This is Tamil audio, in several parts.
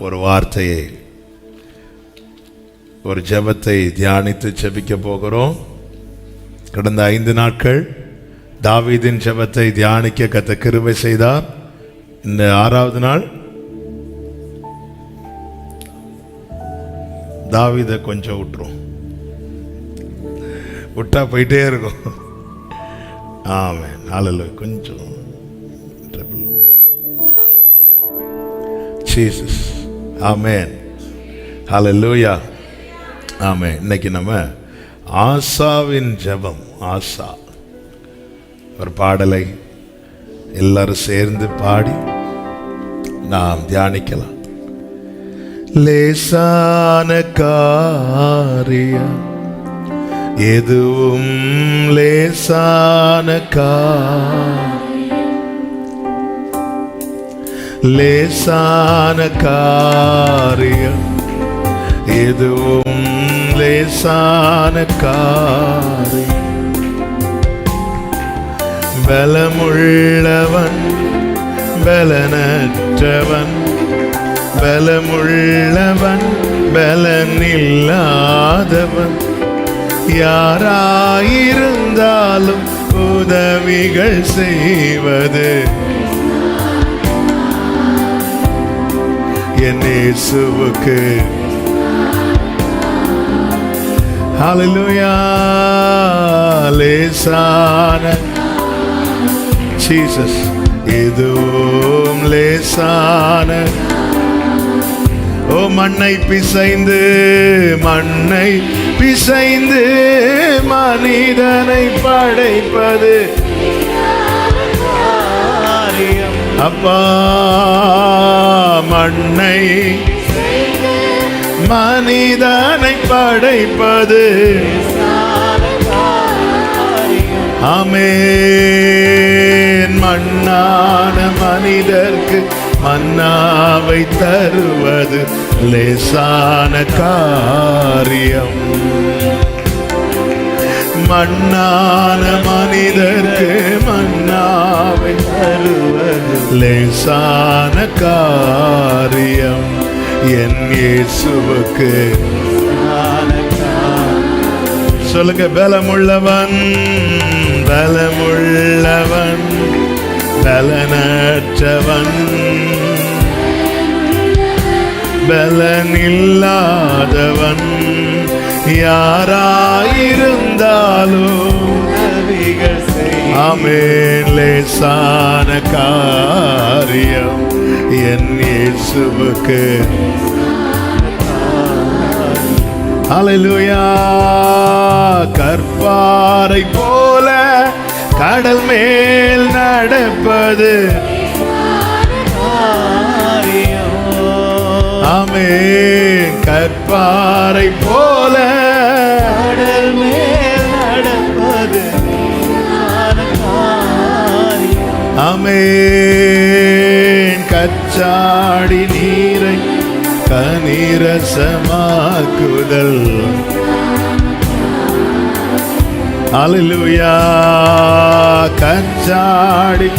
ஒரு வார்த்தையை, ஒரு ஜெபத்தை தியானித்து ஜெபிக்க போகிறோம். கடந்த 5 நாட்கள் தாவீதின் ஜெபத்தை தியானிக்க கர்த்தர் கிருபை செய்தார். இந்த 6வது நாள் தாவீதை கொஞ்சம் விட்டா போயிட்டே இருக்கும். ஆமென், ஹல்லேலூயா. கொஞ்சம் ஜீசஸ், ஆமென், ஹல்லேலூயா, ஆமென். இன்னைக்கு நம்ம ஆசாவின் ஜெபம், ஆசா ஒரு பாடலை எல்லாரும் சேர்ந்து பாடி நாம் தியானிக்கலாம். லேசான காரியம் எதுவும் லேசான லேசான காரியம் எதுவும் லேசான காரியம். பலமுள்ளவன் பலனற்றவன், பலமுள்ளவன் பலனில்லாதவன், யாராயிருந்தாலும் உதவிகள் செய்வது என் இயேசுவுக்கு. ஹல்லேலூயா. லேசான ஜீசஸ் எதுவும் லேசான. ஓ மண்ணை பிசைந்து மனிதனை படைப்பது அப்பா. மண்ணை மனிதனை படைப்பது ஆமென். மண்ணான மனிதர்க்கு மன்னாவை தருவது லேசான காரியம். மண்ணான மனிதர்க்கு மன்னாவை தருவது லேசான காரியம். என் இயேசுவுக்கு சொல்லுங்க. பலமுள்ளவன் பலமுள்ளவன் பலனற்றவன், பலனில்லாதவன், யாராயிருந்தாலும் ஆமென். லேசான காரியம் என் இயேசுவுக்கு. ஹல்லேலூயா. கற்பாறை போல கடல் மேல் நடப்பது ஆமென். கற்பாறை போல கடல் மேல் நடப்பது ஆமென். கச்சாடி நீரை கனிரசமாக்குதல். ஹல்லேலூயா. கச்சாடி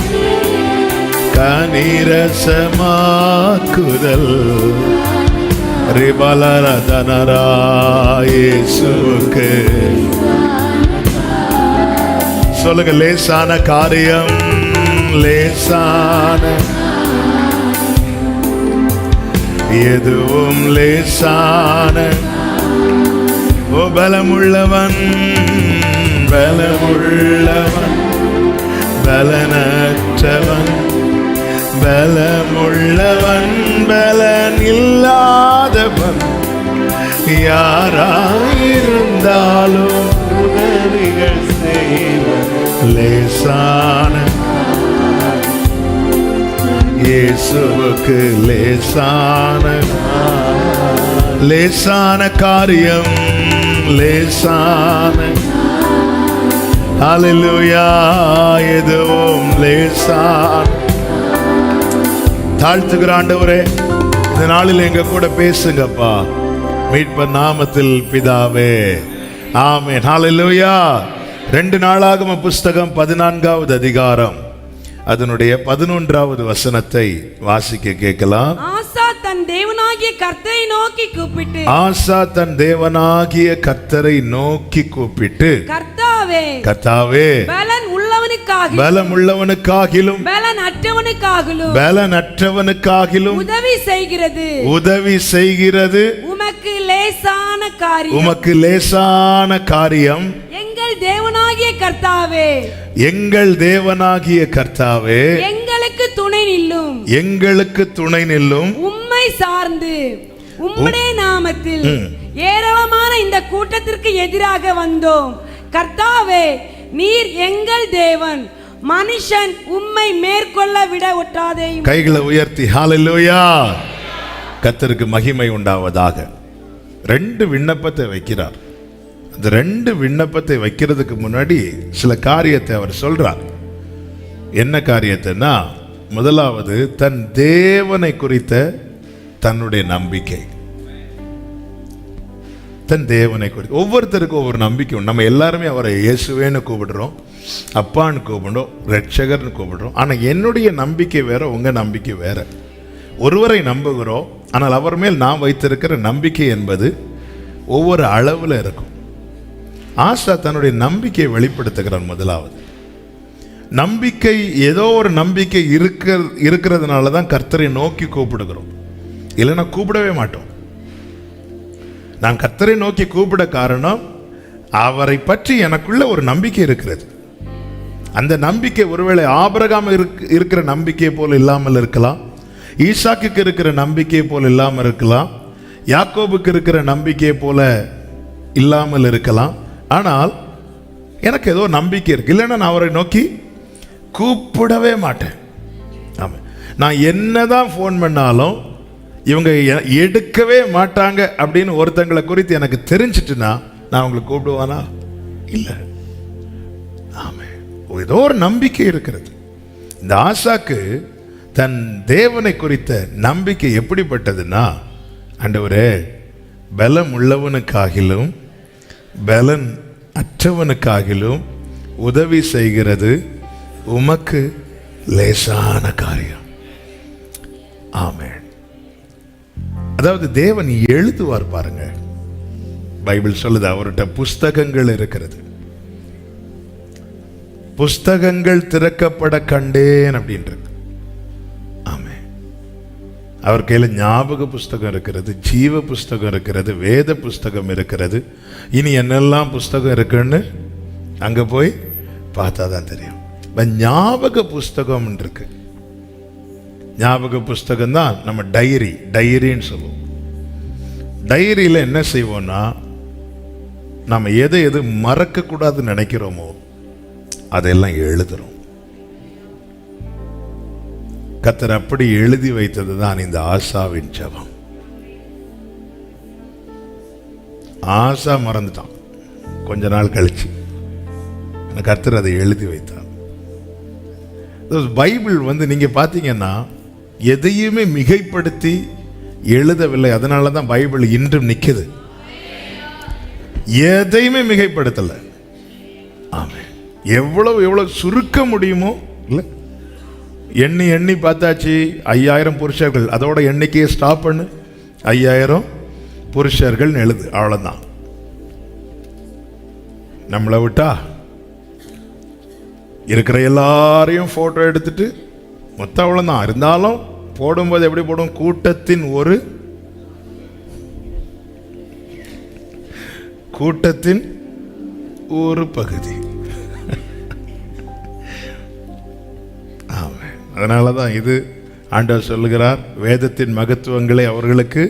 கனிரசமாக்குதல். ரிபலரதனரா இயேசுவுக்கு. சொல்லுங்க. லேசான காரியம் லேசான எதுவும் லேசான. ஓ பலமுள்ளவன் பலமுள்ளவன் பலனற்றவன், பலமுள்ளவன் பலனில்லாதவன், யாராயிருந்தாலும் உதவிகள் செய்வது லேசான இயேசுவுக்கு. லேசான காரியம் லேசான. ஹல்லேலூயா. எதுவும் லேசான. தாழ்த்துகிற ஆண்டவரே, இந்த நாளில் எங்க கூட பேசுங்கப்பா. மீட்பர் நாமத்தில் பிதாவே, ஆமென். ஹல்லேலூயா. 2 நாளாகம புஸ்தகம் 14வது அதிகாரம் அதனுடைய 11வது வசனத்தை வாசிக்க கேட்கலாம். ஆசா தன் தேவனாகிய கர்த்தரை நோக்கி கூப்பிட்டு கர்த்தாவே பலன் உள்ளவனுக்காகிலும் பலன் அற்றவனுக்காகிலும் உதவி செய்கிறது உமக்கு லேசான காரியம் எங்கள் தேவனாகிய கர்த்தாவே எங்களுக்கு துணை நில்லும் உம்மை சார்ந்து உம்முடைய நாமத்தில் ஏராளமான இந்த கூட்டத்திற்கு எதிராக வந்தோம். கர்த்தாவே, நீர் எங்கள் தேவன், மனுஷன் உம்மை மேற்கொள்ள விட ஒட்டாதே. கைகளை உயர்த்தி ஹல்லேலூயா. கர்த்தருக்கு மகிமை உண்டாவதாக. 2 விண்ணப்பத்தை வைக்கிறார். அந்த 2 விண்ணப்பத்தை வைக்கிறதுக்கு முன்னாடி சில காரியத்தை அவர் சொல்றார். என்ன காரியத்தைன்னா, முதலாவது தன் தேவனை குறித்த தன்னுடைய நம்பிக்கை. தன் தேவனை குறித்து ஒவ்வொருத்தருக்கும் ஒவ்வொரு நம்பிக்கை உண்டு. நம்ம எல்லாருமே அவரை இயேசுவேன்னு கூப்பிடுறோம், அப்பான்னு கூப்பிடுறோம், ரட்சகர்னு கூப்பிடுறோம். ஆனால் என்னுடைய நம்பிக்கை வேற, உங்கள் நம்பிக்கை வேற. ஒருவரை நம்புகிறோம், ஆனால் அவர் மேல் நாம் வைத்திருக்கிற நம்பிக்கை என்பது ஒவ்வொரு அளவில் இருக்கும். ஆசா தன்னுடைய நம்பிக்கையை வெளிப்படுத்துகிறார். முதலாவது நம்பிக்கை, ஏதோ ஒரு நம்பிக்கை இருக்கிறதுனால தான் கர்த்தரை நோக்கி கூப்பிடுகிறோம். இல்லைன்னா கூப்பிடவே மாட்டோம். நான் கர்த்தரை நோக்கி கூப்பிட காரணம், அவரை பற்றி எனக்குள்ள ஒரு நம்பிக்கை இருக்கிறது. அந்த நம்பிக்கை ஒருவேளை ஆபிரகாம் இருக்கிற நம்பிக்கை போல இல்லாமல் இருக்கலாம், ஈசாக்குக்கு இருக்கிற நம்பிக்கை போல இல்லாமல் இருக்கலாம், யாக்கோபுக்கு இருக்கிற நம்பிக்கை போல இல்லாமல் இருக்கலாம். ஆனால் எனக்கு ஏதோ நம்பிக்கை இருக்கு. இல்லைன்னா நான் அவரை நோக்கி கூப்பிடவே மாட்டேன். ஆமாம், நான் என்னதான் ஃபோன் பண்ணாலும் இவங்க எடுக்கவே மாட்டாங்க அப்படின்னு ஒருத்தங்களை குறித்து எனக்கு தெரிஞ்சிட்டுனா நான் அவங்களை கூப்பிடுவானா? இல்லை. ஆமாம், ஏதோ ஒரு நம்பிக்கை இருக்கிறது. இந்த ஆசாக்கு தன் தேவனை குறித்த நம்பிக்கை எப்படிப்பட்டதுன்னா, ஆண்டவரே, பலம் உள்ளவனுக்காகிலும் பலன் அற்றவனுக்காகிலும் உதவி செய்கிறது உமக்கு லேசான காரியம். ஆமென். அதாவது தேவன் எழுதுவார் பாருங்க. பைபிள் சொல்லுது அவர்கிட்ட புஸ்தகங்கள் இருக்கிறது. புஸ்தகங்கள் திறக்கப்பட கண்டேன் அப்படின்றது. ஆமென். அவர் கையில் ஞாபக புஸ்தகம் இருக்கிறது, ஜீவ புஸ்தகம் இருக்கிறது, வேத புஸ்தகம் இருக்கிறது. இனி என்னெல்லாம் புஸ்தகம் இருக்குன்னு அங்க போய் பார்த்தா தான் தெரியும். ஞாபக புஸ்தகம் இருக்கு. ஞாபக புஸ்தகம் தான் நம்ம டைரின்னு சொல்லுவோம். டைரியில் என்ன செய்வோம்னா, நம்ம எதை எது மறக்க கூடாதுன்னு நினைக்கிறோமோ அதெல்லாம் எழுதுறோம். கர்த்தர் அப்படி எழுதி வைத்தது தான் இந்த ஆசாவின் ஜெபம். ஆசா மறந்துட்டான் கொஞ்ச நாள் கழிச்சு. கர்த்தர் அதை எழுதி வைத்தார். பைபிள் நீங்க பார்த்தீங்கன்னா எதையுமே மிகைப்படுத்தி எழுதவில்லை. அதனால தான் பைபிள் இன்றும் நிற்குது. எதையுமே மிகைப்படுத்தல. ஆமென். எவ்வளவு சுருக்க முடியுமோ இல்லை, எண்ணி பார்த்தாச்சு. 5000 புருஷர்கள், அதோட எண்ணிக்கையை ஸ்டாப் பண்ணு, 5000 புருஷர்கள் எழுது, அவ்வளோதான். நம்மளை விட்டா இருக்கிற எல்லாரையும் போட்டோ எடுத்துட்டு மொத்தம் அவ்வளோதான். இருந்தாலும் போடும்போது எப்படி போடும்? கூட்டத்தின் ஒரு பகுதி. ஆமாம். அதனால தான் இது ஆண்டவர் சொல்லுகிறார், வேதத்தின் மகத்துவங்களை அவர்களுக்கு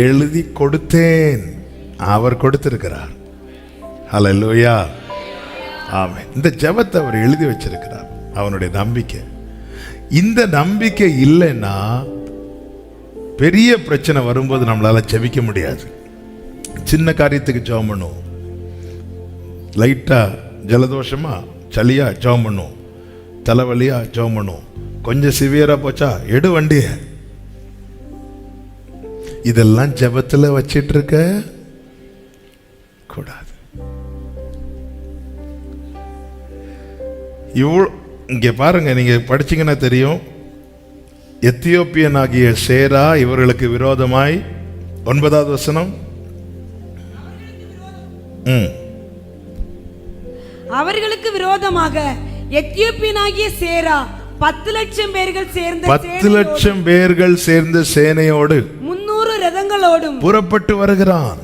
எழுதி கொடுத்தேன். அவர் கொடுத்திருக்கிறார். ஹல்லேலூயா. ஆமென். இந்த ஜெபத்தை அவர் எழுதி வச்சிருக்கிறார். அவனுடைய நம்பிக்கை. இந்த நம்பிக்கை இல்லைன்னா பெரிய பிரச்சனை வரும்போது நம்மளால ஜெபிக்க முடியாது. சின்ன காரியத்துக்கு ஜெபம் பண்ணுவோம், லைட்டா ஜலதோஷமா சளியா ஜெபம் பண்ணுவோம், தலைவலியா ஜெபம் பண்ணுவோம், கொஞ்சம் சிவியரா போச்சா எடு வண்டிய. இதெல்லாம் ஜெபத்தில் வச்சிட்டு இருக்க கூடாது. இவ்வளோ இங்கே பாருங்க, நீங்கள் படிச்சிங்கன்னா தெரியும். எத்தியோப்பியனாகிய சேரா இவர்களுக்கு விரோதமாய் 9வது வசனம். அவர்களுக்கு விரோதமாக எத்தியோப்பியனாகிய சேரா 10 லட்சம் பேர்கள் சேர்ந்த 10 லட்சம் பேர்கள் சேர்ந்த சேனையோடு 300 ரதங்களோடும் புறப்பட்டு வருகிறான்.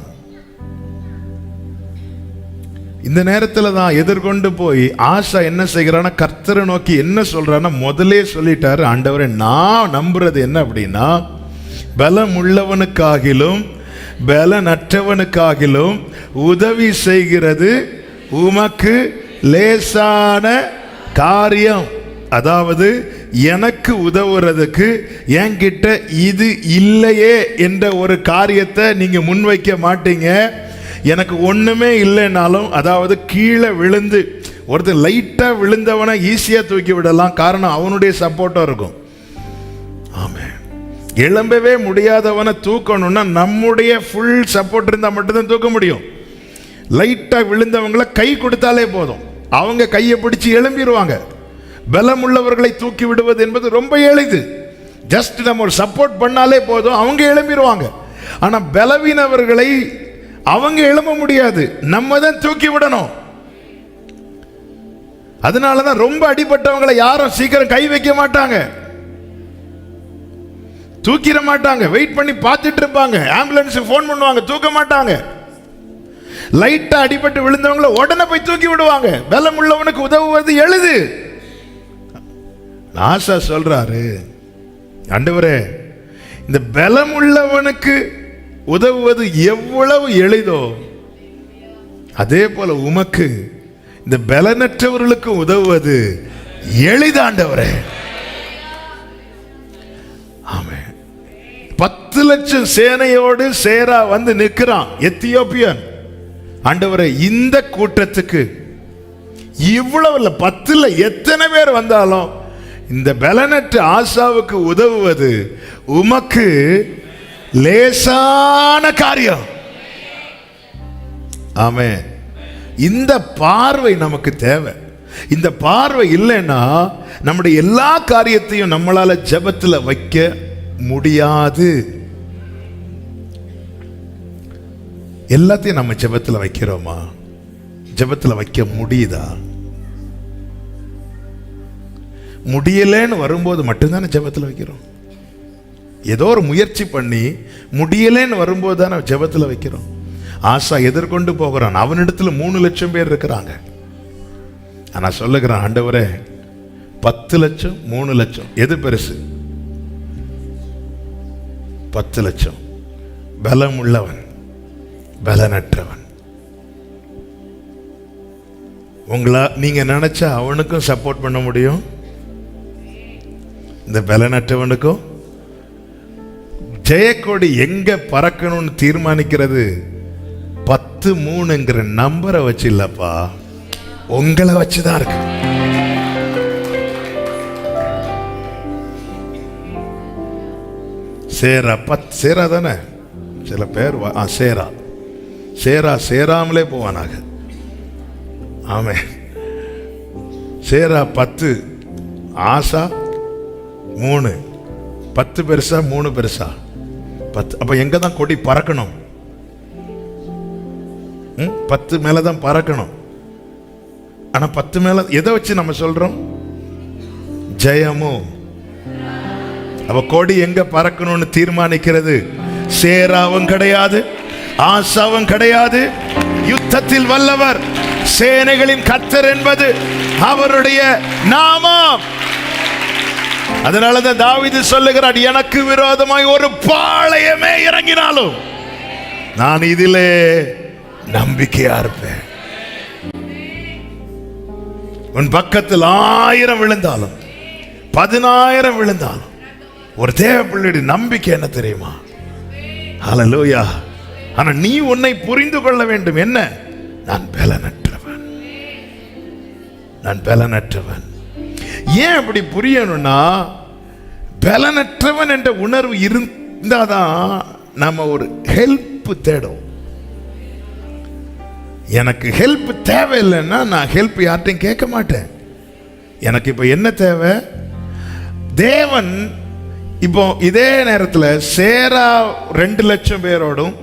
இந்த நேரத்துல தான் எதிர்கொண்டு போய் ஆசா என்ன செய்கிறான்னா, கர்த்தரை நோக்கி என்ன சொல்றான்னா, முதலே சொல்லிட்டாரு, ஆண்டவரே நான் நம்புறது என்ன அப்படின்னா, பலம் உள்ளவனுக்காகிலும் பலனற்றவனுக்காகிலும் உதவி செய்கிறது உமக்கு லேசான காரியம். அதாவது எனக்கு உதவுறதுக்கு என்கிட்ட இது இல்லையே என்ற ஒரு காரியத்தை நீங்க முன்வைக்க மாட்டீங்க. எனக்கு ஒண்ணுமே இல்லைனாலும், அதாவது கீழே விழுந்து ஒருத்தர் லைட்டா விழுந்தவனை ஈஸியா தூக்கி விடலாம், காரணம் அவனுடைய சப்போர்ட்டா இருக்கும். ஆமே, எழும்பவே முடியாதவனை தூக்கணும்னா நம்முடைய ஃபுல் சப்போர்ட் இருந்தா மட்டும்தான் தூக்க முடியும். லைட்டா விழுந்தவங்களை கை கொடுத்தாலே போதும், அவங்க கையை பிடிச்சு எழும்பிடுவாங்க. பலம் உள்ளவர்களை தூக்கி விடுவது என்பது ரொம்ப எளிது. ஜஸ்ட் நம்ம ஒரு சப்போர்ட் பண்ணாலே போதும், அவங்க எழும்பிடுவாங்க. ஆனா பலவீனவர்களை அவங்க எழும்ப முடியாது, நம்ம தான் தூக்கி விடணும். அதனாலதான் ரொம்ப அடிபட்டவங்களை யாரும் சீக்கிரம் கை வைக்க மாட்டாங்க, தூக்கிட மாட்டாங்க, வெயிட் பண்ணி பார்த்துட்டு இருப்பாங்க, ஆம்புலன்ஸ் போன் பண்ணுவாங்க, தூக்க மாட்டாங்க. லைட்டா அடிபட்டு விழுந்தவங்களை உடனே போய் தூக்கி விடுவாங்க. பலம் உள்ளவனுக்கு உதவுவது எளிது. ஆசா சொல்றாரு, ஆண்டவரே இந்த பலம் உள்ளவனுக்கு உதவுவது எவ்வளவு எளிதோ அதே போல உமக்கு இந்த பலனற்றவர்களுக்கு உதவுவது எளிதாண்டவரே. ஆமென். 10 லட்சம் சேனையோடு சேரா வந்து நிற்கிறான் எத்தியோப்பியன். ஆண்டவரே இந்த கூட்டத்துக்கு இவ்வளவு இல்ல, 10ல் எத்தனை பேர் வந்தாலும் இந்த பலனற்ற ஆசாவுக்கு உதவுவது உமக்கு லேசான காரியம். ஆமென். இந்த பார்வை நமக்கு தேவை. இந்த பார்வை இல்லைன்னா நம்முடைய எல்லா காரியத்தையும் நம்மளால ஜெபத்துல வைக்க முடியாது. எல்லாத்தையும் நம்ம ஜெபத்துல வைக்கிறோமா? ஜெபத்துல வைக்க முடியுதா? முடியலன்னு வரும்போது மட்டும்தானே ஜெபத்துல வைக்கிறோம். ஏதோ ஒரு முயற்சி பண்ணி முடியலன்னு வரும்போது தானே ஜெபத்துல வைக்கிறோம். ஆசா எதிர்கொண்டு போகிறான், அவனிடத்துல 3 லட்சம் பேர் இருக்கிறாங்க. ஆனா சொல்லுகிறான், ஆண்டவரே 10 லட்சம் 3 லட்சம் எது பெருசு? 10 லட்சம். பலம் உள்ளவன் பலனற்றவன். உங்களா நீங்க நினைச்சா அவனுக்கும் சப்போர்ட் பண்ண முடியும், இந்த பலனற்றவனுக்கும். ஜெயக்கொடி எங்க பறக்கணும்னு தீர்மானிக்கிறது 10-3ங்கிற நம்பரை வச்சு இல்லப்பா, உங்களை வச்சுதான் இருக்கு. சேரா சேரா தானே சில பேர் சேரா சேரா சேராமலே போவானாக. ஆமே, சேரா 10, ஆசா 3. 10 பெருசா 3 பெருசா? 10. அப்ப எங்க தான் கொடி பறக்கணும்? 10 மேலதான் பறக்கணும். ஆனா 10 மேல எதை வச்சு நம்ம சொல்றோம்? ஜெயமும். அப்ப கொடி எங்க பறக்கணும்னு தீர்மானிக்கிறது சேராவும் கிடையாது, ஆசாவும் கிடையாது. யுத்தத்தில் வல்லவர் சேனைகளின் கர்த்தர் என்பது அவருடைய நாமம். அதனாலதான் தாவீது சொல்லுகிறார், எனக்கு விரோதமாய் ஒரு பாளையமே இறங்கினாலும் நான் இதிலே நம்பிக்கையா இருப்பேன். உன் பக்கத்தில் 1000 விழுந்தாலும் 10,000 விழுந்தாலும் ஒரு தேவ பிள்ளையுடைய நம்பிக்கை என்ன தெரியுமா? ஹல்லேலூயா. ஆனா நீ உன்னை புரிந்து கொள்ள வேண்டும். என்ன? நான் பலனற்றவன், நான் பலனற்றவன். ஏன் அப்படி புரியணும்னா, பலனற்றவன் என்ற உணர்வு இருந்தாதான் நம்ம ஒரு ஹெல்ப் தேடும். எனக்கு ஹெல்ப் தேவையில்லைன்னா நான் ஹெல்ப் யார்ட்டையும் கேட்க மாட்டேன். எனக்கு இப்ப என்ன தேவை? தேவன் இப்போ இதே நேரத்தில் சேரா 2 லட்சம் பேரோடும்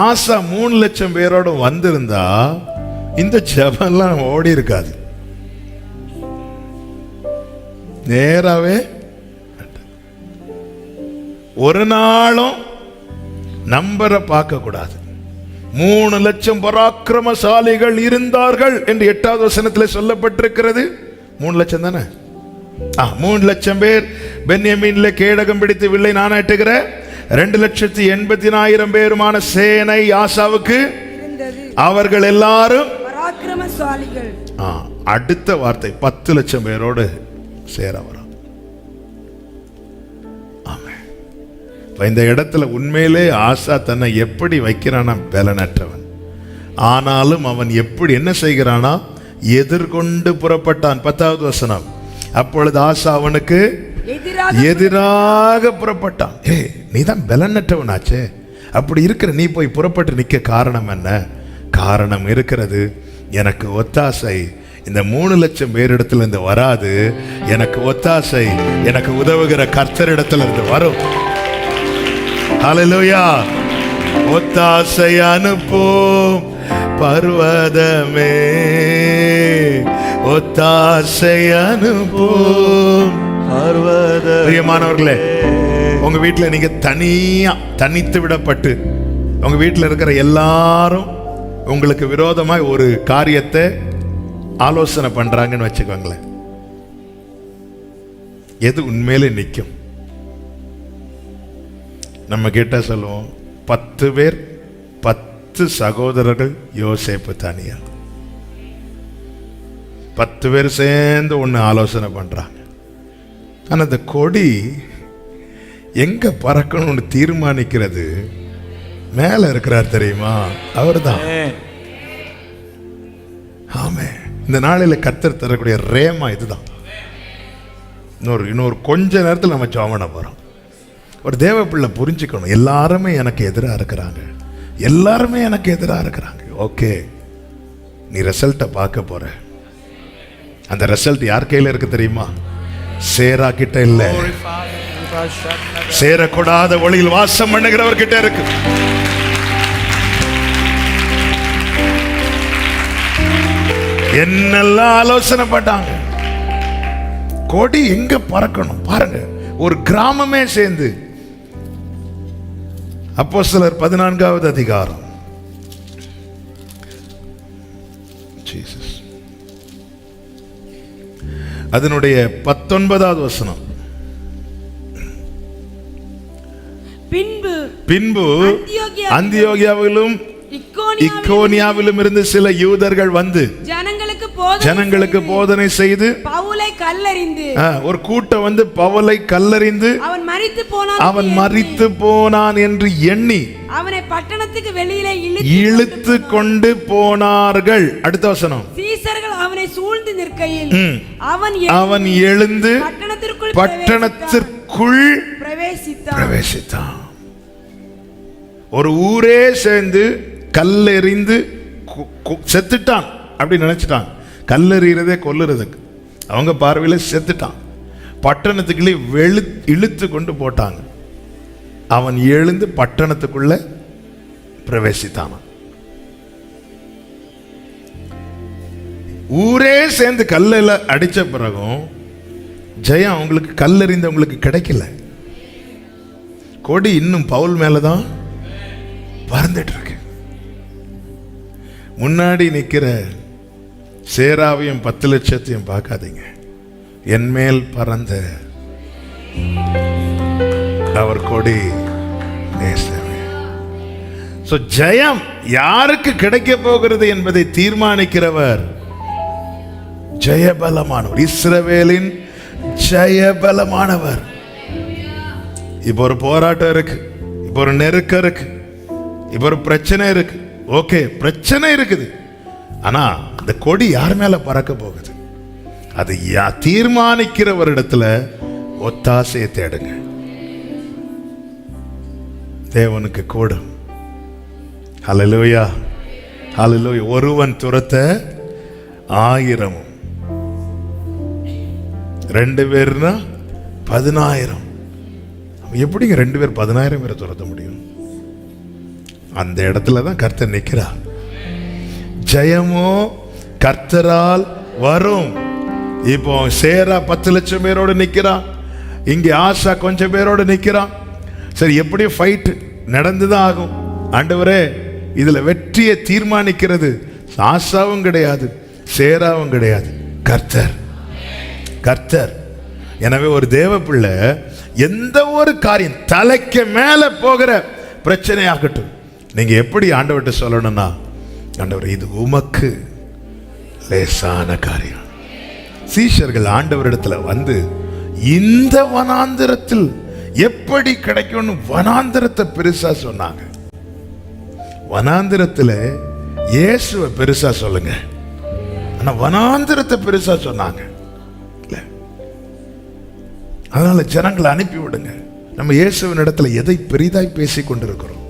ஆசா 3 லட்சம் பேரோடும் வந்திருந்தா இந்த ஜெபம்லாம் ஓடி இருக்காது. நேராவே ஒரு நாளும் நம்பரை பார்க்க கூடாது. 3 லட்சம் பராக்கிரமசாலிகள் இருந்தார்கள் என்று 8வது வசனத்தில் சொல்லப்பட்டிருக்கிறது. 3 லட்சம் தானே? 3 லட்சம் பேர் பென்யமீன்ல கேடகம் பிடித்து வில்லை நாணேற்றுகிற 2,80,000 பேருமான சேனை ஆசாவுக்கு அவர்கள் எல்லாரும் பராக்கிரமசாலிகள். அடுத்த வார்த்தை 10 லட்சம் பேரோடு சேர வரும். இந்த இடத்துல உண்மையிலே ஆசா தன்னை எப்படி வைக்கிறானா, பலனற்றவன். ஆனாலும் அவன் எப்படி என்ன செய்கிறானா, எதிர்கொண்டு புறப்பட்டான். 10வது வசனம். அப்பொழுது ஆசா அவனுக்கு எதிராக புறப்பட்டான். நீ தான் பலனற்றவனாச்சே, அப்படி இருக்கிற நீ போய் புறப்பட்டு நிற்க காரணம் என்ன? காரணம் இருக்கிறது, எனக்கு ஒத்தாசை இந்த 3 லட்சம் பேரிடத்துல இருந்து வராது, எனக்கு ஒத்தாசை எனக்கு உதவுகிற கர்த்தரிடத்துல இருந்து வரும். ஹல்லேலூயா. ஒத்தாசை அனுப்பும் பர்வதமே, ஒத்தாசை அனுப்பும் பர்வதமே. பிரியமானவர்களே, உங்க வீட்டில் நீங்க தனித்து விடப்பட்டு உங்க வீட்டில் இருக்கிற எல்லாரும் உங்களுக்கு விரோதமாய் ஒரு காரியத்தை ஆலோசனை பண்றாங்கன்னு வச்சுக்கோங்களேன். எது உண்மையிலே நிற்கும்? நம்ம கிட்ட சொல்லுவோம், 10 பேர் 10 சகோதரர்கள் யோசேப்பு தனியா, 10 பேர் சேர்ந்து ஒன்று ஆலோசனை பண்றாங்க. ஆனால் அந்த கொடி எங்க பறக்கணும்னு தீர்மானிக்கிறது மேல இருக்கிறார் தெரியுமா, அவர்தான். ஆமே. இந்த நாளில் கர்த்தர் தரக்கூடிய ரேமா இதுதான். இன்னொரு கொஞ்ச நேரத்தில் நம்ம ஜெபம் போறோம். ஒரு தேவ பிள்ளை புரிஞ்சுக்கணும், எல்லாருமே எனக்கு எதிராக இருக்கிறாங்க, எல்லாருமே எனக்கு எதிராக இருக்கிறாங்க. ஓகே, நீ ரிசல்ட்டை பார்க்க போற. அந்த ரிசல்ட் யார் கையில் இருக்கு தெரியுமா? சேரா கிட்ட இல்ல, சேரக்கூடாத ஒளியில் வாசம் பண்ணுகிறவர் கிட்ட இருக்கு. என்னெல்லாம் ஆலோசனை பட்டாங்க. கொடி எங்க பறக்கணும் பாருங்க. ஒரு கிராமமே சேர்ந்து, அப்போஸ்தலர் 14வது அதிகாரம், அதனுடைய 19வது வசனம். பின்பு அந்தியோகியாவிலும் இக்கோனியாவிலும் இருந்து சில யூதர்கள் வந்து ஜனங்களுக்கு போதனை செய்து பவுலை கல்லறிந்து, ஒரு கூட்டம் வந்து பவுலை கல்லறிந்து அவன் மரித்து போனான் என்று எண்ணி அவனை பட்டணத்துக்கு வெளியிலே இழுத்து கொண்டு போனார்கள். அடுத்த வசனம். சீசர்கள் அவனை சூழ்ந்து நிற்கையில் அவன் எழுந்து பட்டணத்திற்குள் பிரவேசித்தான். ஒரு ஊரே சேர்ந்து கல்லெறிந்து செத்துட்டான் அப்படி நினைச்சிட்டான். கல்லெறிகிறதே கொல்லுறதுக்கு, அவங்க பார்வையில் செத்துட்டான். பட்டணத்துக்குள்ளே இழுத்து கொண்டு போட்டாங்க. அவன் எழுந்து பட்டணத்துக்குள்ள பிரவேசித்தான். ஊரே சேர்ந்து கல்ல அடிச்ச பிறகும் ஜெயம் அவங்களுக்கு, கல்லெறிந்தவங்களுக்கு கிடைக்கல. கொடி இன்னும் பவுல் மேலதான் பறந்துட்டு இருக்கு. முன்னாடி நிக்கிற சேராவையும் 10 லட்சத்தையும் பார்க்காதீங்க, என் மேல் பறந்த அவர் கொடி நேசமே. ஜெயம் யாருக்கு கிடைக்க போகிறது என்பதை தீர்மானிக்கிறவர் ஜெயபலமானவர், இஸ்ரவேலின் ஜெயபலமானவர். இப்போ ஒரு போராட்டம் இருக்கு, இப்போ ஒரு நெருக்கம் இருக்கு, இப்போ ஒரு பிரச்சனை இருக்கு. ஓகே, பிரச்சனை இருக்குது. ஆனா அந்த கொடி யார் மேல பறக்க போகுது? அது தீர்மானிக்கிறவரிடத்துல ஒத்தாசையை தேடுங்க. தேவனுக்கு கூடும். ஹல்லேலூயா, ஹல்லேலூயா. ஒருவன் துரத்த 1000, 2 பேர்னா 10,000. எப்படிங்க 2 பேர் 10,000 பேரை துரத்த முடியும்? அந்த இடத்துல தான் கர்த்தர் நிற்கிறார். ஜெயமோ கர்த்தரால் வரும். இப்போ சேரா 10 லட்சம் பேரோடு நிற்கிறான், இங்கே ஆசா கொஞ்சம் பேரோடு நிற்கிறான். சரி, எப்படி ஃபைட் நடந்துதான் ஆகும். ஆண்டவரே, இதுல வெற்றியை தீர்மானிக்கிறது ஆசாவும் கிடையாது, சேராவும் கிடையாது, கர்த்தர். கர்த்தர். எனவே ஒரு தேவ பிள்ளை எந்த ஒரு காரியம் தலைக்கு மேல போகிற பிரச்சனையாகட்டும், நீங்க எப்படி ஆண்டவர்கிட்ட சொல்லணும்னா, ஆண்டவர் இது உமக்கு லேசான காரியம். சீஷர்கள் ஆண்டவரிடத்துல வந்து இந்த வனாந்திரத்தில் எப்படி கிடைக்கும்னு வனாந்திரத்தை பெருசா சொன்னாங்க. வனாந்திரத்துல இயேசுவை பெருசா சொல்லுங்க, ஆனா வனாந்திரத்தை பெருசா சொன்னாங்க. அதனால ஜனங்களை அனுப்பி விடுங்க. நம்ம இயேசுவின் இடத்துல எதை பெரிதாய் பேசிக் கொண்டிருக்கிறோம்?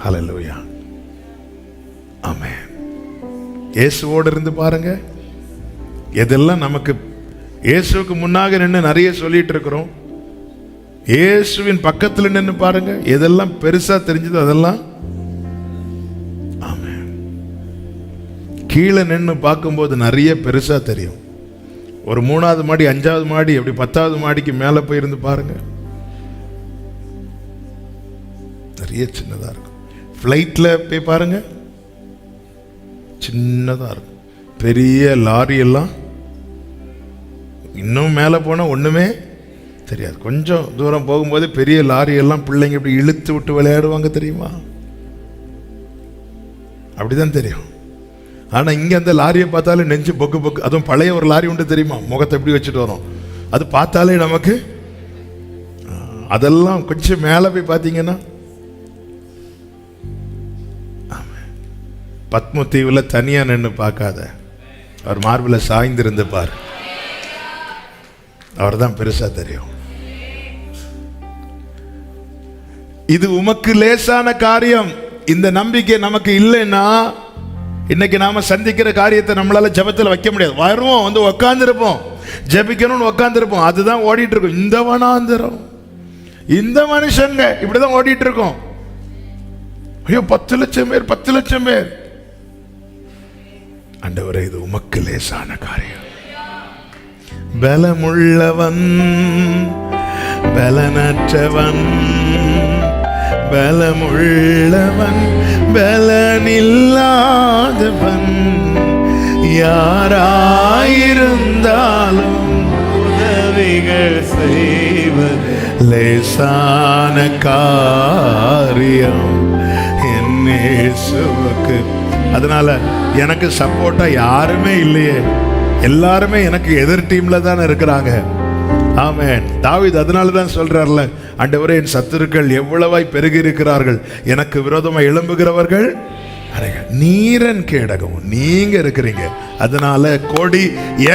ஹல்லேலூயா, ஆமென். இயேசுவோடு இருந்து பாருங்க. எதெல்லாம் நமக்கு இயேசுவுக்கு முன்னாக நின்று நிறைய சொல்லிட்டு இருக்கிறோம், இயேசுவின் பக்கத்தில் நின்று பாருங்க, எதெல்லாம் பெருசா தெரிஞ்சது அதெல்லாம் ஆமென். கீழே நின்று பார்க்கும்போது நிறைய பெருசா தெரியும். ஒரு 3வது மாடி 5வது மாடி அப்படி 10வது மாடிக்கு மேல போயிருந்து பாருங்க, நிறைய சின்னதா இருக்கும். ஃப்ளைட்ல போய் பாருங்க, சின்னதா இருக்கும். பெரிய லாரி எல்லாம் இன்னும் மேலே போனா ஒண்ணுமே தெரியாது. கொஞ்சம் தூரம் போகும்போது பெரிய லாரி எல்லாம் பிள்ளைங்க இப்படி இழுத்து விட்டு விளையாடுவாங்க, தெரியுமா? அப்படிதான் தெரியும். ஆனா இங்க அந்த லாரியை பார்த்தாலே நெஞ்சு பொக்கு பொக்கு. அதுவும் பழைய ஒரு லாரி உண்டு தெரியுமா, முகத்தை எப்படி வச்சுட்டு வரும், அது பார்த்தாலே நமக்கு. அதெல்லாம் கொஞ்சம் மேலே போய் பார்த்தீங்கன்னா, பத்ம தீவில் தனியா நின்று பார்க்காத, அவர் மார்பில் சாய்ந்திருந்து பார், அவர் தான் பெருசா தெரியும். இது உமக்கு லேசான காரியம். இந்த நம்பிக்கை நமக்கு இல்லைன்னா இன்னைக்கு நாம சந்திக்கிற காரியத்தை நம்மளால ஜெபத்தில் வைக்க முடியாது. வருவோம், வந்து உட்கார்ந்துருப்போம், ஜெபிக்கணும்னு உட்கார்ந்துருப்போம், அதுதான் ஓடிட்டு இருக்கும். இந்த வனாந்திரம், இந்த மனுஷங்க இப்படிதான் ஓடிட்டு இருக்கோம். ஐயோ 10 லட்சம் பேர், 10 லட்சம் பேர். ஆண்டவரே, இது உமக்கு லேசான காரியம். பலமுள்ளவன் பலனற்றவன், பலமுள்ளவன் பலனில்லாதவன், யாராயிருந்தாலும் உதவிகள் செய்வது லேசான காரியம் என் இயேசுவுக்கு. அதனால எனக்கு சப்போர்ட்டா யாருமே இல்லையே, எல்லாருமே எனக்கு எதிர் டீம்ல தான் இருக்கிறாங்க. ஆமென். தாவீது அதனால தான் சொல்றார்ல, ஆண்டவரே, என் சத்துருக்கள் எவ்வளவாய் பெருகி இருக்கிறார்கள், எனக்கு விரோதமாக எழும்புகிறவர்கள் நீரன் கேடகம். நீங்க இருக்கிறீங்க, அதனால கொடி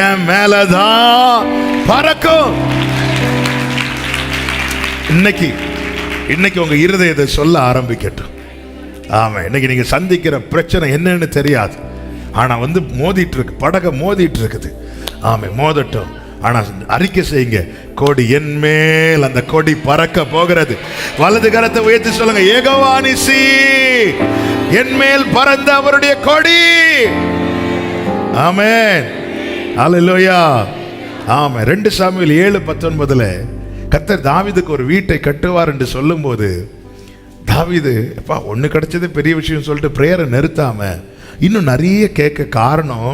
என் மேலதான் பறக்கும். இன்னைக்கு உங்க இருதயத்தை சொல்ல ஆரம்பிக்கட்டும். ஆமா, இன்னைக்கு நீங்க சந்திக்கிற பிரச்சனை என்னன்னு தெரியாது, ஆனா வந்து மோதிட்டு இருக்கு, படக மோதிட்டு இருக்குது. ஆமா, மோதட்டும். ஆனா அறிக்கை செய்யுங்க, கொடி என் மேல், அந்த கொடி பறக்க போகிறது. வலது கரத்தை உயர்த்தி சொல்லுங்க, யெகோவா நிசி, என் மேல் பறந்த அவருடைய கொடி. ஆமென், ஹல்லேலூயா. ஆமா, 2 சாமுவேல் 7:19 கர்த்தர் தாவீதுக்கு ஒரு வீட்டை கட்டுவார் என்று சொல்லும் போது, தாவீது அப்பா ஒண்ணு கிடைச்சது பெரிய விஷயம் சொல்லிட்டு பிரேயரை நிறுத்தாம இன்னும் நிறைய கேட்க காரணம்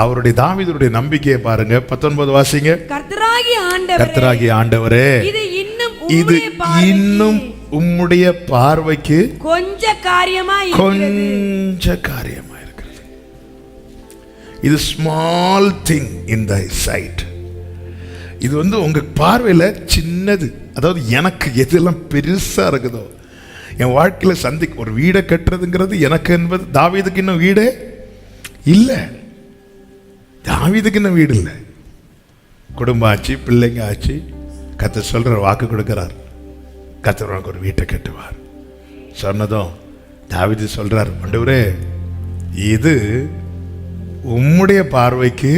அவருடைய தாவீதுடைய நம்பிக்கையை பாருங்க. 19 வாசிங்க. கர்த்தராகிய ஆண்டவரே, இது இன்னும் உம்முடைய பார்வைக்கு கொஞ்ச காரியமா இருக்கிறது. இது small thing in the side. இது வந்து உங்க பார்வையில சின்னது. அதாவது எனக்கு எதெல்லாம் பெருசா இருக்குதோ, என் வாழ்க்கையில ஒரு வீடை கட்டுறதுங்கிறது எனக்கு என்பது, தாவீதுக்கு இன்னும் வீடே இல்லை. தாவீதுக்கு இன்னும் வீடு இல்லை. குடும்பம் ஆச்சு, பிள்ளைங்க ஆச்சு. கர்த்தர் சொல்ற வாக்கு கொடுக்கிறார், கர்த்தர் உனக்கு ஒரு வீட்டை கட்டுவார். சொன்னதும் தாவீது சொல்றார், ஆண்டவரே, இது உம்முடைய பார்வைக்கு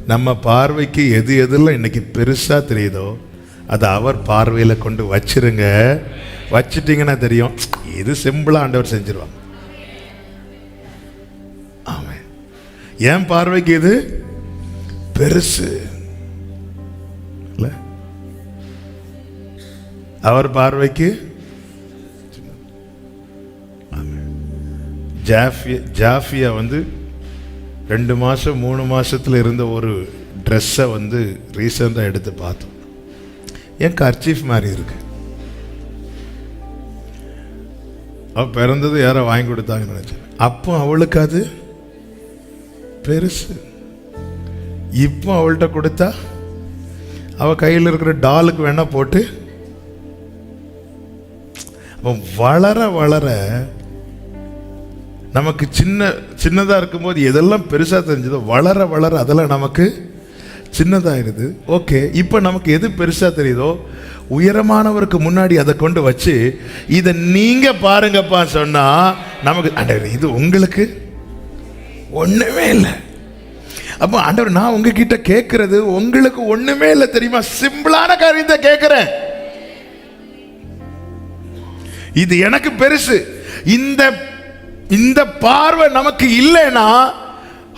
நம்ம பார்வைக்கு எது எதெல்லாம் இன்னைக்கு பெருசா தெரியுதோ அதை அவர் பார்வையில கொண்டு வச்சிருங்க. வச்சிட்டீங்கன்னா தெரியும் இது சிம்பிளா ஆண்டவர் செஞ்சிருவாங்க. ஆமென். என் பார்வைக்கு இது பெருசு இல்ல, அவர் பார்வைக்கு ஜாஃபியா 2 மாசம் 3 மாசத்துல இருந்த ஒரு ட்ரெஸ்ஸை ரீசெண்டாக எடுத்து பார்த்தோம். என் கர்ச்சீஃப் மாதிரி இருக்கு. அவ பிறந்தது யாரோ வாங்கி கொடுத்தாங்கன்னு நினைச்சேன். அப்போ அவளுக்கு அது பெருசு. இப்போ அவள்கிட்ட கொடுத்தா அவ கையில் இருக்கிற டாலுக்கு வேணா போட்டு வளர வளர நமக்கு சின்னதா இருக்கும்போது எதெல்லாம் பெருசா தெரிஞ்சதோ வளர வளர அதெல்லாம் நமக்கு சின்னதாயிருது. ஓகே, இப்போ நமக்கு எது பெருசா தெரியுதோ உயரமானவருக்கு முன்னாடி அதை கொண்டு வச்சு இதை நீங்க பாருங்கப்பா சொன்னா நமக்கு இது உங்களுக்கு ஒண்ணுமே இல்லை. அப்போ ஆண்டவர் நான் உங்ககிட்ட கேட்கறது உங்களுக்கு ஒண்ணுமே இல்லை தெரியுமா? சிம்பிளான காரியத்தை கேட்கிறேன். இது எனக்கு பெருசு. இந்த பார்வை நமக்கு இல்லைன்னா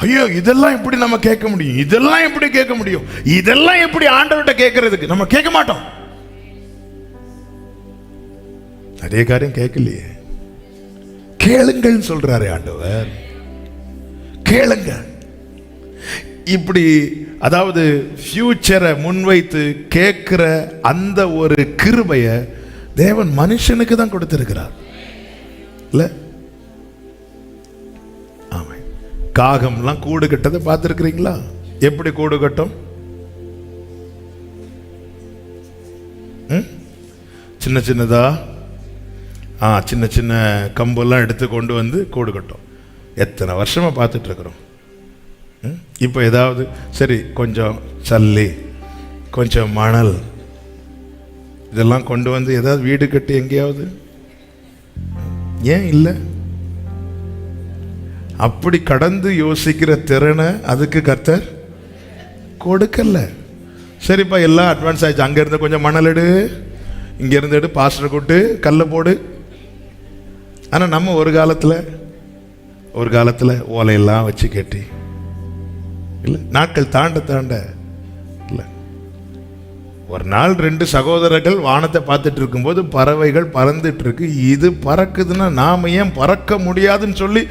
ஐயோ இதெல்லாம் எப்படி நம்ம கேட்க முடியும், இதெல்லாம் எப்படி கேட்க முடியும், இதெல்லாம் எப்படி ஆண்டவர்கிட்ட கேட்கறதுக்கு நம்ம கேட்க மாட்டோம். நிறைய காரியம் கேட்கலையே. கேளுங்கள் சொல்றாரு ஆண்டவர், கேளுங்க. இப்படி அதாவது ஃபியூச்சரை முன்வைத்து கேட்கிற அந்த ஒரு கிருபைய தேவன் மனுஷனுக்கு தான் கொடுத்திருக்கிறார் இல்ல? ஆமா. காகம்லாம் கூடு கட்டதை பார்த்திருக்கிறீங்களா? எப்படி கூடு கட்டும்? சின்ன சின்னதா சின்ன சின்ன கம்பெல்லாம் எடுத்து கொண்டு வந்து கூடு கட்டும். எத்தனை வருஷமா பார்த்துட்டு இருக்கிறோம். இப்போ ஏதாவது சரி கொஞ்சம் சல்லி கொஞ்சம் மணல் இதெல்லாம் கொண்டு வந்து ஏதாவது வீடு கட்டி எங்கேயாவது ஏன் இல்லை? அப்படி கடந்து யோசிக்கிற திறனை அதுக்கு கர்த்தர் கொடுக்கல. சரிப்பா எல்லாம் அட்வான்ஸ் ஆயிடுச்சு, அங்க இருந்து கொஞ்சம் மணல் எடு, இங்க இருந்து எடு, பாஸ்டர் கூட்டு கல்ல போடு. ஆனா நம்ம ஒரு காலத்துல ஓலையெல்லாம் வச்சு கட்டி இல்லை, நாட்கள் தாண்ட தாண்ட இல்லை. ஒரு நாள் 2 சகோதரர்கள் வானத்தை பார்த்துட்டு இருக்கும்போது பறவைகள் பறந்துட்டு இருக்கு. இது பறக்குதுன்னா நாம ஏன் பறக்க முடியாதுன்னு சொல்லி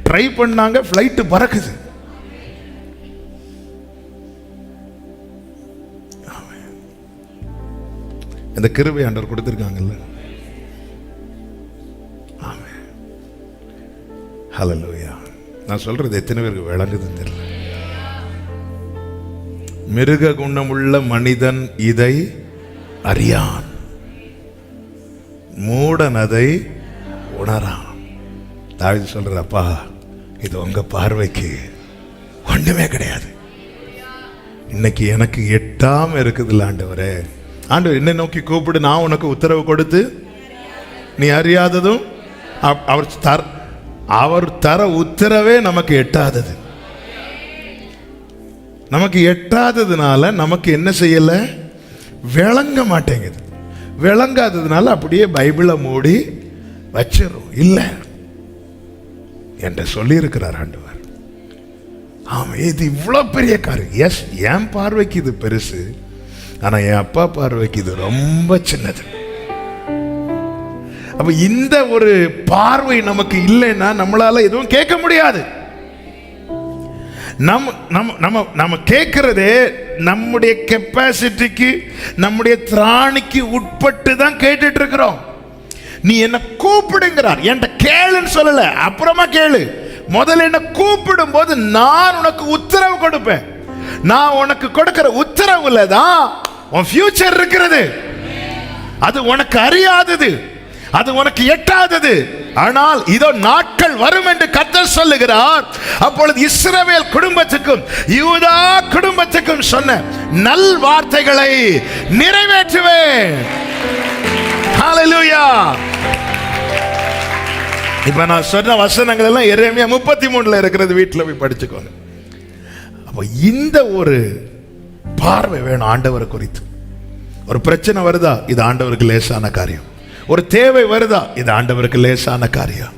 ட்ரை பண்ணாங்க. ஃப்ளைட்டு பறக்குது. இந்த கிருபை ஆண்டவர் கொடுத்திருக்காங்கல்ல. ஆமென். ஹல்லேலூயா. நான் சொல்றது எத்தனை பேருக்கு விளங்குதுன்னு தெரியல. மிருக குணமுள்ள மனிதன் இதை அறியான், மூடன் அதை உணரான். தாவீது சொல்றார், அப்பா இது உங்க பார்வைக்கு ஒண்ணுமே கிடையாது. இன்னைக்கு எனக்கு எட்டாம இருக்குதுல்ல ஆண்டவரே. ஆண்டவர் என்னை நோக்கி கூப்பிடு, நான் உனக்கு உத்தரவு கொடுத்து நீ அறியாததும் அவர் தர உத்தரவே நமக்கு எட்டாதது. நமக்கு எட்டாததுனால நமக்கு என்ன செய்யல, விளங்க மாட்டேங்குது. விளங்காததுனால அப்படியே பைபிளை மூடி வச்சிரும். இல்லை என்று சொல்லி இருக்கிறார் ஆண்டவர். ஆமா, இது இவ்வளவு பெரிய காரியம். எஸ், என் பார்வைக்கு இது பெருசு, ஆனா என் அப்பா பார்வைக்கு இது ரொம்ப சின்னது. அப்ப இந்த ஒரு பார்வை நமக்கு இல்லைன்னா நம்மளால எதுவும் கேட்க முடியாது. நம்ம கேட்கிறதே நம்முடைய கெப்பாசிட்டிக்கு நம்முடைய திராணிக்கு உட்பட்டு தான் கேட்டுட்டு இருக்கிறோம். நீ என்ன கூப்பிடுங்கிறார், என்கிட்ட கேளுன்னு சொல்லல, அப்புறமா கேளு. முதல்ல என்ன கூப்பிடும் போது நான் உனக்கு உத்தரவு கொடுப்பேன். நான் உனக்கு கொடுக்கிற உத்தரவுல தான் உன் ஃபியூச்சர் இருக்கிறது. அது உனக்கு அறியாதது, அது உனக்கு எட்டாதது. ஆனால் இதோ நாட்கள் வரும் என்று கர்த்தர் சொல்லுகிறார். அப்பொழுது இஸ்ரவேல் குடும்பத்துக்கும் யூதா குடும்பத்துக்கும் சொன்ன நல் வார்த்தைகளை நிறைவேற்றுவேன். ஹல்லேலூயா. இப்ப நான் சொன்ன வசனங்கள் எல்லாம் எரேமியா 33 இருக்கிறது, வீட்டில் போய் படிச்சுக்கோங்க. அப்ப அப்ப இந்த ஒரு பார்வை வேணும் ஆண்டவரை குறித்து. ஒரு பிரச்சனை வருதா, இது ஆண்டவருக்கு லேசான காரியம். ஒரு தேவை வருதா, இது ஆண்டவருக்கு லேசான காரியம்.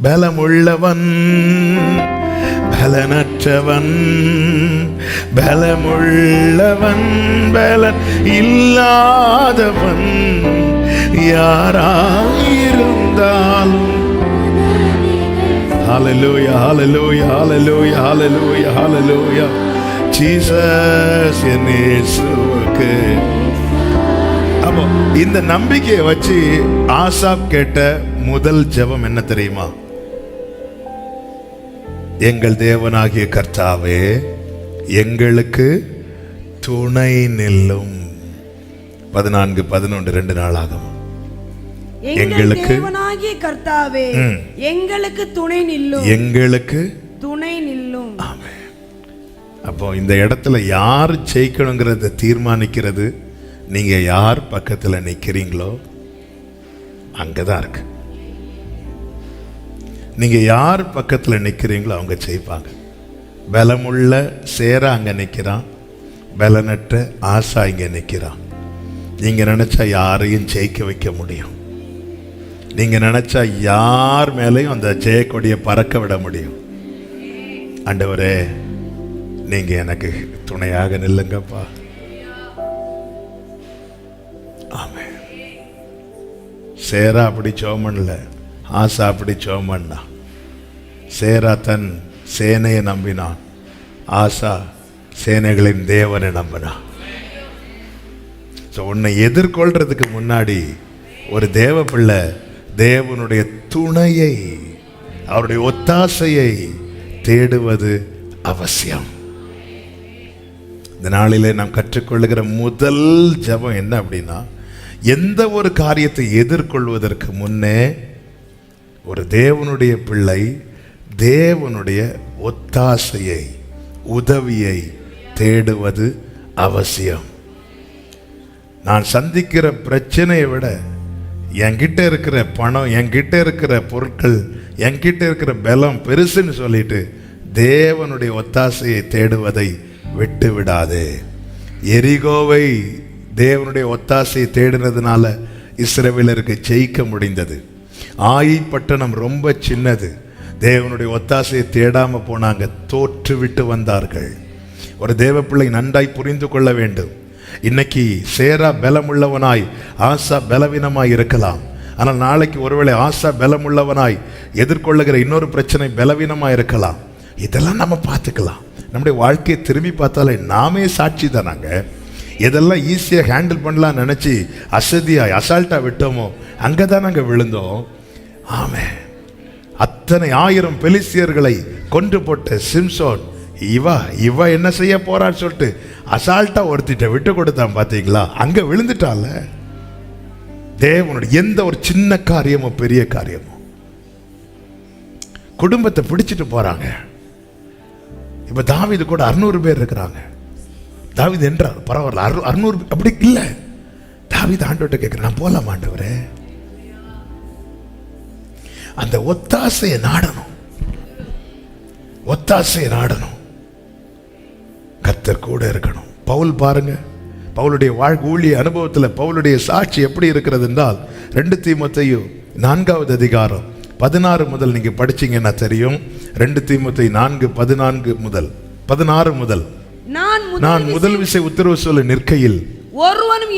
பலமுள்ளவன் பலனற்றவன், பலமுள்ளவன் பலன் இல்லாதவன் யாராயிருந்தாலும். ஹல்லேலூயா ஹல்லேலூயா ஹல்லேலூயா ஹல்லேலூயா ஹல்லேலூயா. ஜீசஸ் என் இயேசுவுக்கு. அப்போ இந்த நம்பிக்கையை வச்சு ஆசாப் கேட்ட முதல் ஜெபம் என்ன தெரியுமா? எங்கள் தேவனாகிய கர்த்தாவே, எங்களுக்கு துணை நில்லும். 14-11 2 நாளாகும். எங்களுக்கு தேவனாகிய கர்த்தாவே, எங்களுக்கு துணை நில்லும், எங்களுக்கு துணை நில்லும். ஆமென். அப்போ இந்த இடத்துல யார் ஜெயிக்கணுங்கிறத தீர்மானிக்கிறது நீங்க யார் பக்கத்துல நிக்கிறீங்களோ அங்கதான் இருக்கு. நீங்க யார் பக்கத்துல நிக்கிறீங்களோ அவங்க ஜெயிப்பாங்க. பலமுள்ள சேரா அங்க நிக்கிறான், பலனற்ற ஆசா இங்க நிக்கிறான். நீங்க நினைச்சா யாரையும் ஜெயிக்க வைக்க முடியும். நீங்க நினைச்சா யார் மேலையும் அந்த ஜெயக்கொடியை பறக்க விட முடியும். ஆண்டவரே, நீங்க எனக்கு துணையாக நில்லுங்கப்பா. ஆமென். சேரா அப்படி சோமன்ல, ஆசா அப்படி சோமன்னா. சேரா தன் சேனையை நம்பினான், ஆசா சேனைகளின் தேவனை நம்பினான். உன்னை எதிர்கொள்றதுக்கு முன்னாடி ஒரு தேவ பிள்ளை தேவனுடைய துணையை, அவருடைய ஒத்தாசையை தேடுவது அவசியம். இந்த நாளிலே நாம் கற்றுக்கொள்ளுகிற முதல் ஜெபம் என்ன அப்படின்னா, எந்த ஒரு காரியத்தை எதிர்கொள்வதற்கு முன்னே ஒரு தேவனுடைய பிள்ளை தேவனுடைய ஒத்தாசையை, உதவியை தேடுவது அவசியம். நான் சந்திக்கிற பிரச்சனையை விட என்கிட்ட இருக்கிற பணம், என்கிட்ட இருக்கிற பொருட்கள், என்கிட்ட இருக்கிற பலம் பெருசுன்னு சொல்லிட்டு தேவனுடைய ஒத்தாசையை தேடுவதை விட்டு விடாதே. எரிகோவை தேவனுடைய ஒத்தாசையை தேடினதுனால இஸ்ரவேலருக்கு ஜெயிக்க முடிந்தது. ஆயி பட்டணம் ரொம்ப சின்னது, தேவனுடைய ஒத்தாசையை தேடாம போனாங்க, தோற்று விட்டு வந்தார்கள். ஒரு தேவ பிள்ளை நன்றாய் புரிந்து கொள்ள வேண்டும். இன்னைக்கு சேரா பலமுள்ளவனாய், ஆசா பலவீனமாய் இருக்கலாம். ஆனால் நாளைக்கு ஒருவேளை ஆசா பலமுள்ளவனாய் எதிர்கொள்ளுகிற இன்னொரு பிரச்சனை பலவீனமாய் இருக்கலாம். இதெல்லாம் நம்ம பார்த்துக்கலாம். நம்முடைய வாழ்க்கையை திரும்பி பார்த்தாலே நாமே சாட்சி தானாங்க. எதெல்லாம் ஈஸியாக ஹேண்டில் பண்ணலாம் நினச்சி அசதியாய் அசால்ட்டா விட்டோமோ அங்கே தான் நாங்கள் விழுந்தோம். ஆமென். அத்தனை 1000 பெலிஸ்தியர்களை கொன்று போட்ட சிம்சோன், இவ என்ன செய்ய போறான்னு சொல்லிட்டு அசால்ட்டா ஒருத்திட்ட விட்டு கொடுத்தான். பார்த்தீங்களா, அங்க விழுந்துட்டால. தேவனுடைய எந்த ஒரு சின்ன காரியமோ பெரிய காரியமோ குடும்பத்தை பிடிச்சிட்டு போறாங்க. இப்ப தாவீது கூட 600 பேர் இருக்கிறாங்க. தாவீது என்றார், பரவாயில்ல 600 அப்படி இல்லை. தாவீது ஆண்டவர்கிட்ட கேட்கிறேன், நான் போலாம் ஆண்டவரே. அந்த ஒத்தாசையை நாடணும், ஒத்தாசையை நாடணும். கர்த்தர் கூட இருக்கணும். பவுல் பாருங்க, பவுலுடைய வாழ்க்கை ஊழிய அனுபவத்தில் பவுலுடைய சாட்சி எப்படி இருக்கிறது என்றால் 2 தீமோத்தேயு 4வது அதிகாரம் 16 முதல் நீங்க படிச்சீங்கன்னா தெரியும். 2 தீமோத்தேயு 4:14 முதல் 16 முதல், நான் முதல் விசை உத்தரவு சொல்ல நிற்கையில் ஒருவனும்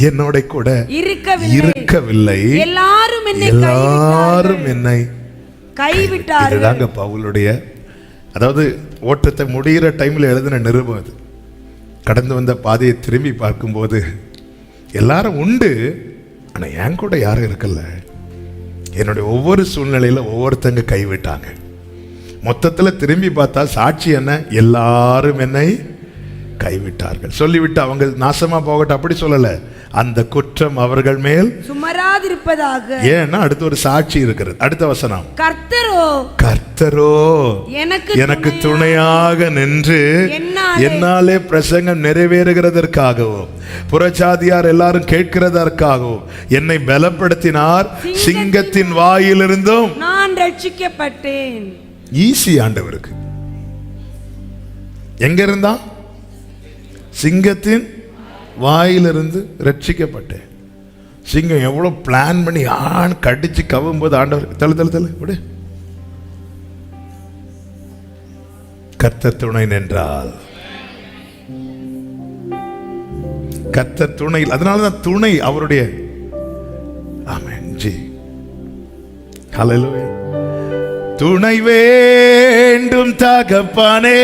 என்னோட கூட இருக்கவில்லை, எல்லாரும் என்னை கைவிட்டார்கள். இதுதாங்க பவுலுடைய, அதாவது ஓட்டத்தை முடிகிற டைம்ல எழுதின நிருபம் அது. கடந்து வந்த பாதையை திரும்பி பார்க்கும்போது எல்லாரும் உண்டு, ஆனா என் கூட யாரும் இருக்கல. என்னுடைய ஒவ்வொரு சூழ்நிலையில ஒவ்வொருத்தங்க கைவிட்டாங்க. மொத்தத்துல திரும்பி பார்த்தா சாட்சி என்ன, எல்லாரும் என்னை கைவிட்டார்கள். சொல்லிவிட்டு அவங்க நாசமா போகட்டும் அப்படி சொல்லல, அந்த குற்றம் அவர்கள் மேல் சுமராதிருப்பதாக. ஏன்னா அடுத்து ஒரு சாட்சி இருக்கிறது. அடுத்த வசனம், கர்த்தரோ எனக்கு துணையாக நின்று என்னாலே பிரசங்கம் நிறைவேறுகிறதற்காகவும் புறஜாதியார் எல்லாரும் கேட்கிறதற்காகவும் என்னை பலப்படுத்தினார், சிங்கத்தின் வாயிலிருந்தும் நான் ரட்சிக்கப்பட்டேன். ஈஸி ஆண்டவருக்கு. எங்க இருந்தா? சிங்கத்தின் வாயிலிருந்து ரட்சிக்கப்பட்டேன். சிங்கம் எவ்வளவு பிளான் பண்ணி ஆண் கடிச்சு கவும் போது ஆண்டவர் தள்ளு விடு, கர்த்தர் துணை நின்றால், கர்த்தர் துணை, அதனாலதான் துணை அவருடைய. ஆமென் ஜி, ஹல்லேலூயா. துணை வேண்டும் தகப்பனே,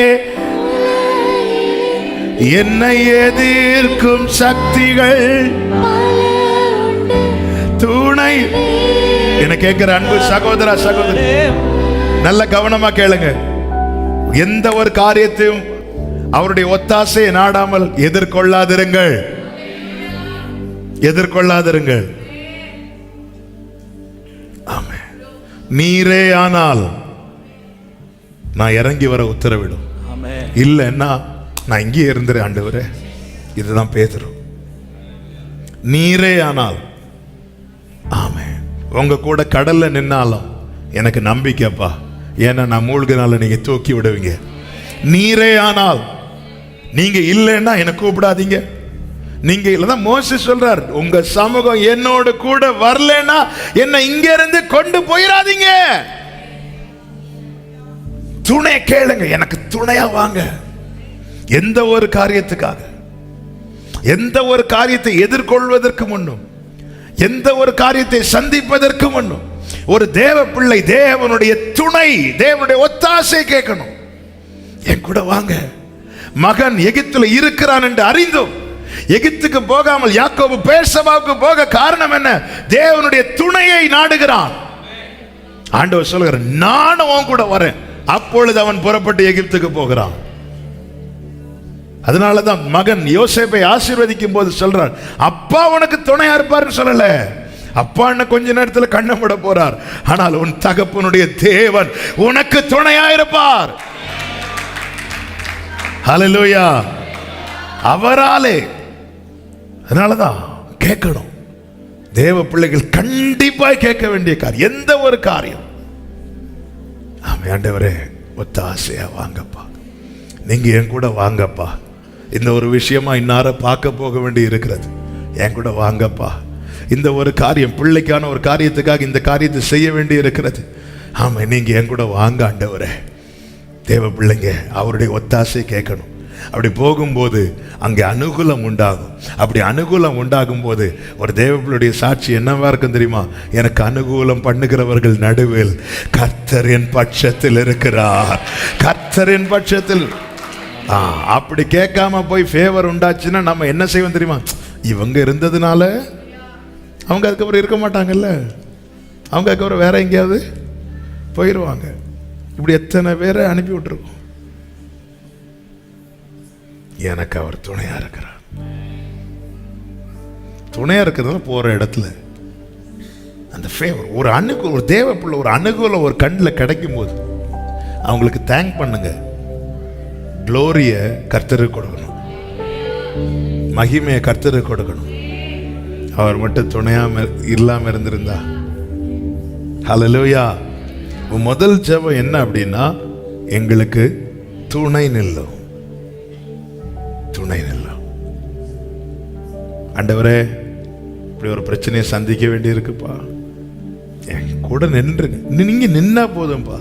என்னை எதிர்க்கும் சக்திகள் துணை. என்ன கேட்கிற அன்பு சகோதரா சகோதரி, நல்ல கவனமா கேளுங்க. எந்த ஒரு காரியத்தையும் அவருடைய ஒத்தாசையை நாடாமல் எதிர்கொள்ளாதிருங்கள், எதிர்கொள்ளாதிருங்கள். ஆமென். நீரே ஆனால் நான் இறங்கி வர உத்தரவிடும், இல்லைன்னா நான் இங்கே இருந்துரு ஆண்டவரே. இதுதான் பேதுரு. நீரே ஆனால். ஆமென். உங்க கூட கடல்ல நின்னாலும் எனக்கு நம்பிக்கைப்பா, ஏன்னா நான் மூழ்கினால நீங்க தூக்கி விடுவீங்க. நீரே ஆனால். நீங்க இல்லைன்னா என்ன கூப்பிடாதீங்க. நீங்க இல்லதான் மோசே சொல்றார், உங்க சமூகம் என்னோடு கூட வரலன்னா என்ன இங்க இருந்து கொண்டு போயிடாதீங்க. துணை கேளுங்க, எனக்கு துணையா வாங்க. எந்த ஒரு காரியத்துக்காக, எந்த ஒரு காரியத்தை எதிர்கொள்வதற்கு முன்னும், எந்த ஒரு காரியத்தை சந்திப்பதற்கு முன்னும் ஒரு தேவ பிள்ளை தேவனுடைய துணை, தேவனுடைய ஒத்தாசை கேட்கணும். என் கூட வாங்க. மகன் எகிப்தில் இருக்கிறான் என்று அறிந்தும் எகிப்துக்கு போகாமல் யாக்கோபு பேர்சபாவுக்கு போக காரணம் என்ன? தேவனுடைய துணையை நாடுகிறான். ஆண்டவர் சொல்கிறார், நானும் உன் கூட வரேன். அப்பொழுது அவன் புறப்பட்டு எகிப்துக்கு போகிறான். அதனாலதான் மகன் யோசேப்பை ஆசீர்வதிக்கும் போது சொல்றார், அப்பா உனக்கு துணையா இருப்பார்னு சொல்லல. அப்பா கொஞ்ச நேரத்தில் கண்ணை மூட போறார், ஆனால் உன் தகப்பனுடைய தேவன் உனக்கு துணையா இருப்பார். ஹல்லேலூயா. அவராலே. அதனாலதான் கேட்கணும். தேவ பிள்ளைகள் கண்டிப்பா கேட்க வேண்டிய காரியம், எந்த ஒரு காரியம். ஆண்டவரே ஒத்தாசையா வாங்கப்பா, நீங்க என் கூட வாங்கப்பா. இந்த ஒரு விஷயமா இன்னார பார்க்க போக வேண்டி இருக்கிறது, என் கூட வாங்கப்பா. இந்த ஒரு காரியம், பிள்ளைக்கான ஒரு காரியத்துக்காக இந்த காரியத்தை செய்ய வேண்டி இருக்கிறது. ஆமா, நீங்க என் கூட வாங்க ஆண்டவரே. தேவ பிள்ளைங்க அவருடைய ஒத்தாசை கேட்கணும். அப்படி போகும்போது அங்கே அனுகூலம் உண்டாகும். அப்படி அனுகூலம் உண்டாகும் போது ஒரு தேவப்பிள்ளையுடைய சாட்சி என்னவா இருக்கும் தெரியுமா? எனக்கு அனுகூலம் பண்ணுகிறவர்கள் நடுவில் கர்த்தர் என் பட்சத்தில் இருக்கிறார், கர்த்தர் என் பட்சத்தில். அப்படி கேட்காம போய் ஃபேவர் உண்டாச்சுன்னா நம்ம என்ன செய்வோம் தெரியுமா? இவங்க இருந்ததுனால அவங்க அதுக்கப்புறம் இருக்க மாட்டாங்கல்ல, அவங்க அதுக்கப்புறம் வேற எங்கேயாவது போயிடுவாங்க. இப்படி எத்தனை பேரை அனுப்பி விட்டுருக்கோம். எனக்கு அவர் துணையா இருக்கிறார். துணையா இருக்கிறதுல போற இடத்துல அந்த ஃபேவர், ஒரு அணுகு, ஒரு தேவ பிள்ளை ஒரு அணுகுல ஒரு கண்ணில் கிடைக்கும் போது அவங்களுக்கு தேங்க் பண்ணுங்க. க்ளோரிய கர்த்தருக்கு கொடுக்கணும், மகிமையை கர்த்தருக்கு கொடுக்கணும். அவர் மட்டும் துணையா இல்லாம இருந்திருந்தா. ஹல்லேலூயா. முதல் ஜெபம் என்ன அப்படின்னா, எங்களுக்கு துணை நில்லும், துணை நில்லும். ஆண்டவரே, இப்படி ஒரு பிரச்சனையை சந்திக்க வேண்டி இருக்குப்பா, என் கூட நின்றுங்க. நீங்க நின்னா போதும்பா.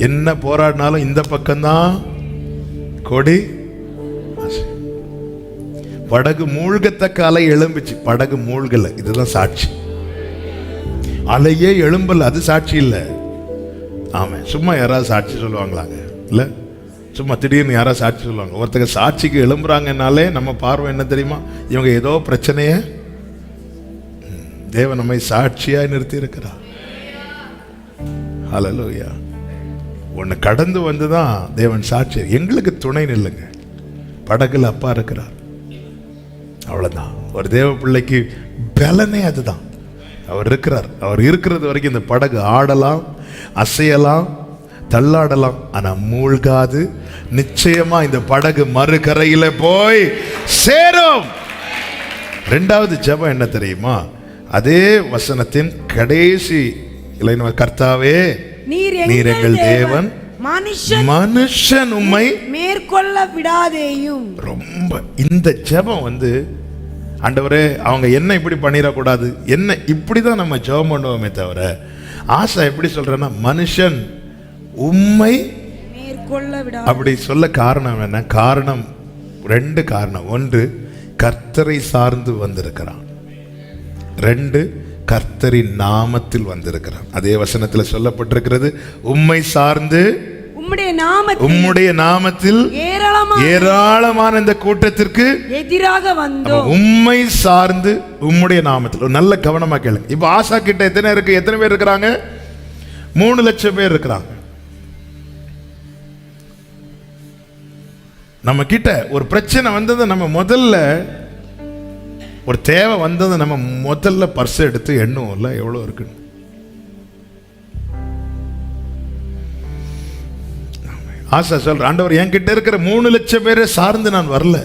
என்ன போராடினாலும் இந்த பக்கம்தான் கொடி. படகு மூழ்கத்தக்க அலை எழும்புச்சு, படகு மூழ்கல, இதுதான் சாட்சி. அலையே எழும்பல, அது சாட்சி இல்லை. ஆமா, சும்மா யாராவது சாட்சி சொல்லுவாங்களாங்க? இல்ல, சும்மா திடீர்னு யாராவது சாட்சி சொல்லுவாங்க? ஒருத்தங்க சாட்சிக்கு எழும்புறாங்கனாலே நம்ம பார்வை என்ன தெரியுமா? இவங்க ஏதோ பிரச்சனைய தேவன் நம்மை சாட்சியாய் நிறுத்தி இருக்கிறார். ஹல்லேலூயா. ஒன்னு கடந்து வந்துதான் தேவன் சாட்சி. எங்களுக்கு துணை நில்லுங்க, படகுல அப்பா இருக்கிறார். அவ்வளவுதான். ஒரு தேவ பிள்ளைக்கு பலனே அதுதான். அவர் இருக்கிறார். அவர் இருக்கிறது வரைக்கும் இந்த படகு ஆடலாம், அசையலாம், தள்ளாடலாம், ஆனா மூழ்காது. நிச்சயமா இந்த படகு மறுகரையில போய் சேரும். இரண்டாவது ஜெபம் என்ன தெரியுமா? அதே வசனத்தின் கடைசி இலையின, கர்த்தாவே நீர் எங்கள் தேவன், மனுஷன் உம்மை மேற்கொள்ள விடாதேயும். ரொம்ப இந்த ஜெபம் ஆண்டவரே அவங்க என்ன இப்படி பண்ணிடக்கூடாது, என்ன இப்படிதான் நம்ம ஜெபம் பண்ணுவோமே தவிர, ஆசா எப்படி சொல்றேன்னா மனுஷன் உம்மை மேற்கொள்ள விடாது. அப்படி சொல்ல காரணம் என்ன? காரணம் 2 காரணம். 1, கர்த்தரை சார்ந்து வந்திருக்கிறான். 2, கர்த்தரின் நாமத்தில் வந்திருக்கிறான். அதே வசனத்தில் சொல்லப்பட்டிருக்கிறது, உம்மை சார்ந்து உம்முடைய நாமத்தில் ஏராளமான இந்த கூட்டத்திற்கு எதிராக வந்தோம். உம்மை சார்ந்து உம்முடைய நாமத்தில். நல்ல கவனமா கேளுங்க. இப்ப ஆசா கிட்ட எத்தனை பேர் இருக்கிறாங்க? 3 லட்சம் பேர் இருக்கிறாங்க. நம்ம கிட்ட ஒரு பிரச்சனை வந்தது, நம்ம முதல்ல ஒரு தேவை வந்தது, நம்ம முதல்ல பர்ஸ் எடுத்து எண்ணுவோம்ல எவ்வளவு இருக்கு. ஆசா சொல்ற, ஆண்டவர் என்கிட்ட இருக்கிற 3 லட்சம் பேரை சார்ந்து நான் வரல,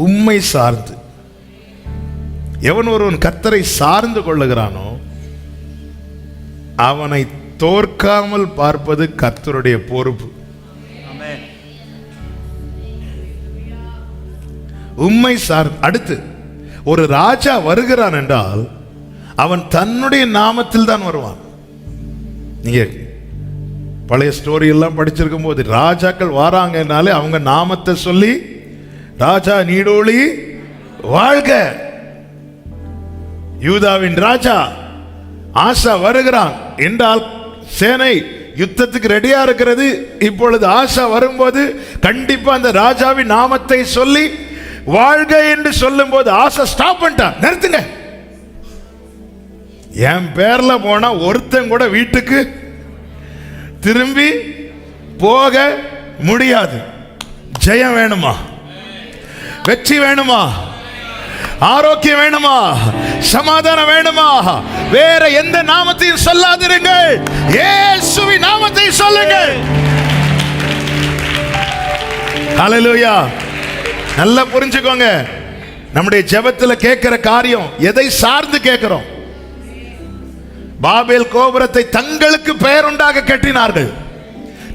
உம்மை சார்ந்து. எவன் ஒருவன் கர்த்தரை சார்ந்து கொள்ளுகிறானோ அவனை தோற்காமல் பார்ப்பது கர்த்தருடைய பொறுப்பு. உம்மை சார்ந்து. அடுத்து, ஒரு ராஜா வருகிறான் என்றால் அவன் தன்னுடைய நாமத்தில் தான் வருவான். நீங்க பழைய ஸ்டோரி எல்லாம் படிச்சிருக்கும் போது ராஜாக்கள் வாராங்கனாலே அவங்க நாமத்தை சொல்லி, ராஜா நீடோழி வாழ்க, யூதாவின் ராஜா ஆசா வருகிறான் என்றால் சேனை யுத்தத்துக்கு ரெடியா இருக்கிறது. இப்பொழுது ஆசா வரும்போது கண்டிப்பா அந்த ராஜாவின் நாமத்தை சொல்லி வாழ்க என்று சொல்லும் போது ஆசா ஸ்டாப் பண்ணிட்டான். நிறுத்துங்க, என் பேர்ல போனா ஒருத்தன் கூட வீட்டுக்கு திரும்பி போக முடியாது. ஜெயம் வேணுமா? வெற்றி வேணுமா? ஆரோக்கியம் வேணுமா? சமாதானம் வேணுமா? வேற எந்த நாமத்தையும் சொல்லாதிருங்கள், இயேசுவின் நாமத்தை சொல்லுங்கள். ஹல்லேலூயா. நல்லா புரிஞ்சுக்கோங்க, நம்முடைய ஜெபத்தில் கேட்கிற காரியம் எதை சார்ந்து கேட்கிறோம்? பாபேல் கோபுரத்தை தங்களுக்கு பெயர் உண்டாக கட்டினார்கள்.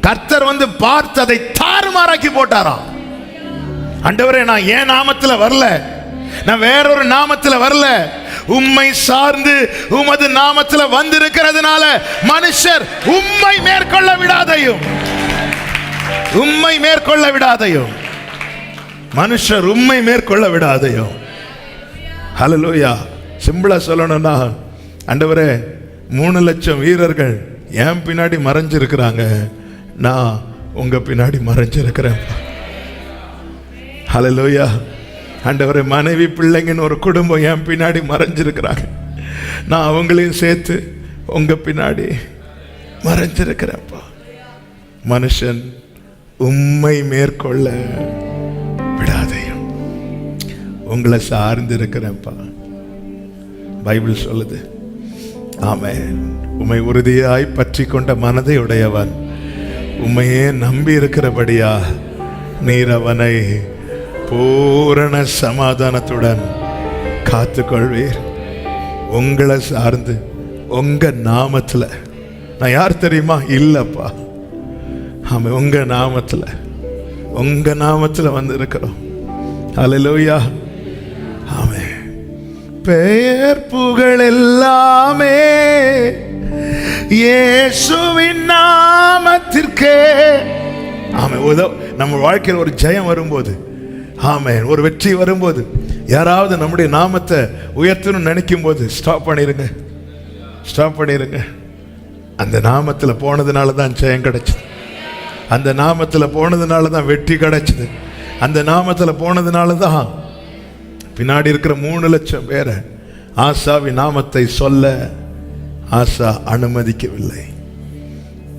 கர்த்தர் பார்த்து அதை தாறுமாறாக்கி போட்டாராம். ஆண்டவரே, நான் ஏன் நாமத்தில் வரல, நான் வேறொரு நாமத்தில் வரல, உம்மை சார்ந்து உமது நாமத்தில் வந்திருக்கிறதுனால மனுஷர் உம்மை மேற்கொள்ள விடாதையும், உம்மை மேற்கொள்ள விடாதையும், மனுஷர் உம்மை மேற்கொள்ள விடாதையும். ஹல்லேலூயா. சிம்பிளா சொல்லணும்னா, ஆண்டவரே 3 லட்சம் வீரர்கள் என் பின்னாடி மறைஞ்சிருக்கிறாங்க, நான் உங்க பின்னாடி மறைஞ்சிருக்கிறேன். ஹல்லேலூயா. ஆண்டவரே, மனைவி பிள்ளைங்கன்னு ஒரு குடும்பம் என் பின்னாடி மறைஞ்சிருக்கிறாங்க, நான் அவங்களையும் சேர்த்து உங்க பின்னாடி மறைஞ்சிருக்கிறேன்ப்பா. மனுஷன் உம்மை மேற்கொள்ள விடாதையும், உங்களை சார்ந்து இருக்கிறேன்ப்பா. பைபிள் சொல்லுது. ஆமென். உம்மை உறுதியாய் பற்றி கொண்ட மனதை உடையவன் உம்மையே நம்பி இருக்கிறபடியா நீர் அவனை பூரண சமாதானத்துடன் காத்துக்கொள்வீர். உங்களை சார்ந்து உங்க நாமத்தில். நான் யார் தெரியுமா? இல்லப்பா, ஆமாம், உங்க நாமத்தில் வந்து இருக்கிறோம். ஹல்லேலூயா. ஆமென். பெயர் புகழ் எல்லாமே இயேசுவின் நாமத்திற்கே. ஆமென். நம்ம வாழ்க்கையில் ஒரு ஜெயம் வரும்போது, ஆமென், ஒரு வெற்றி வரும்போது, யாராவது நம்முடைய நாமத்தை உயர்த்தணும்னு நினைக்கும் போது ஸ்டாப் பண்ணிருங்க. அந்த நாமத்தில் போனதுனால தான் ஜெயம் கிடைச்சது, அந்த நாமத்தில் போனதுனால தான் வெற்றி கிடைச்சது, அந்த நாமத்தில் போனதுனால தான் பின்னாடி இருக்கிற 3 லட்சம் பேரை ஆசாவின் நாமத்தை சொல்ல ஆசா அனுமதிக்கவில்லை.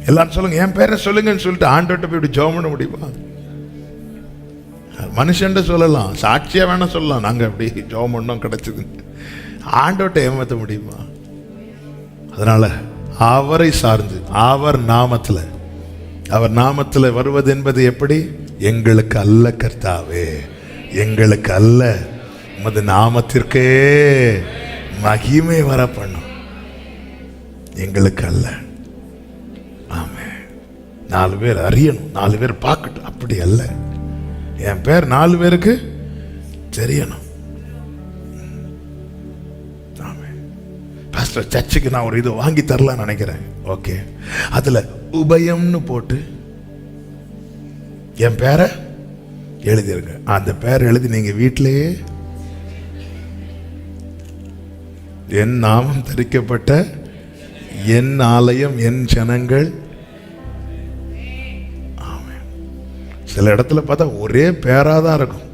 எல்லாரும் சொல்லுங்க, என் பேரை சொல்லுங்கன்னு சொல்லிட்டு ஆண்டவர்கிட்ட போய் இப்படி ஜெபம் பண்ண முடியுமா? மனுஷன்ட்ட சொல்லலாம், சாட்சியா வேணா சொல்லலாம், நாங்க அப்படி ஜெபம் பண்ணோம் கிடைச்சது. ஆண்டவர்கிட்ட ஏமாற்ற முடியுமா? அதனால அவரை சார்ந்து அவர் நாமத்தில் வருவது என்பது எப்படி? எங்களுக்கு அல்ல கர்த்தாவே, எங்களுக்கு அல்ல, உமது நாமத்திற்கே மகிமை வர பண்ணும், எங்களுக்கு அல்ல. ஆமென். 4 பேர் அறியணும், 4 பேர் பார்க்கட்டும். அப்படி அல்ல, என் பேர் 4 பேருக்கு தெரியணும். பாஸ்டர், சர்ச்சுக்கு நான் ஒரு இது வாங்கி தரலாம்னு நினைக்கிறேன். ஓகே, அதுல உபயம்னு போட்டு என் பேரை எழுதிருங்க. அந்த பேரை எழுதி நீங்க வீட்டிலேயே என் நாமம் தரிக்கப்பட்ட என் ஆலயம் என் ஜனங்கள். சில இடத்துல பார்த்தா ஒரே பேராதான் இருக்கும்,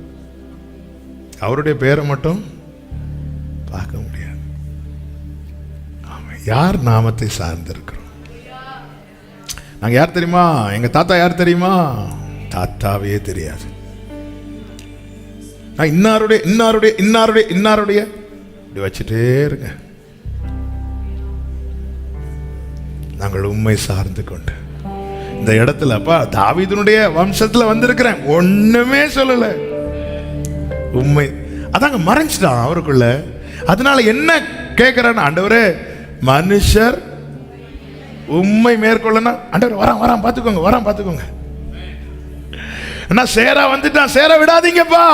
அவருடைய பேரை மட்டும் பார்க்க முடியாது. யார் நாமத்தை சார்ந்திருக்கிறோம்? நாங்க யார் தெரியுமா? எங்க தாத்தா யார் தெரியுமா? தாத்தாவே தெரியாது. நான் இன்னாருடைய இன்னாருடைய இன்னாருடைய இன்னாருடைய இப்படி வச்சுட்டே இருங்க. நாங்கள் உண்மை சார்ந்து கொண்டு இந்த இடத்துல அப்பா தாவீதுனுடைய வம்சத்துல வந்திருக்கிறேன் ஒண்ணுமே சொல்லல. உண்மை அதாங்க மறைஞ்சிட்டான் அவருக்குள்ள. அதனால என்ன கேட்கிறான்? ஆண்டவரே, மனுஷர் உண்மை மேற்கொள்ளனா, ஆண்டவர் வரான் பார்த்துக்கோங்க, வரான் பார்த்துக்கோங்க. சேரா வந்துட்டான், சேர விடாதீங்கப்பா.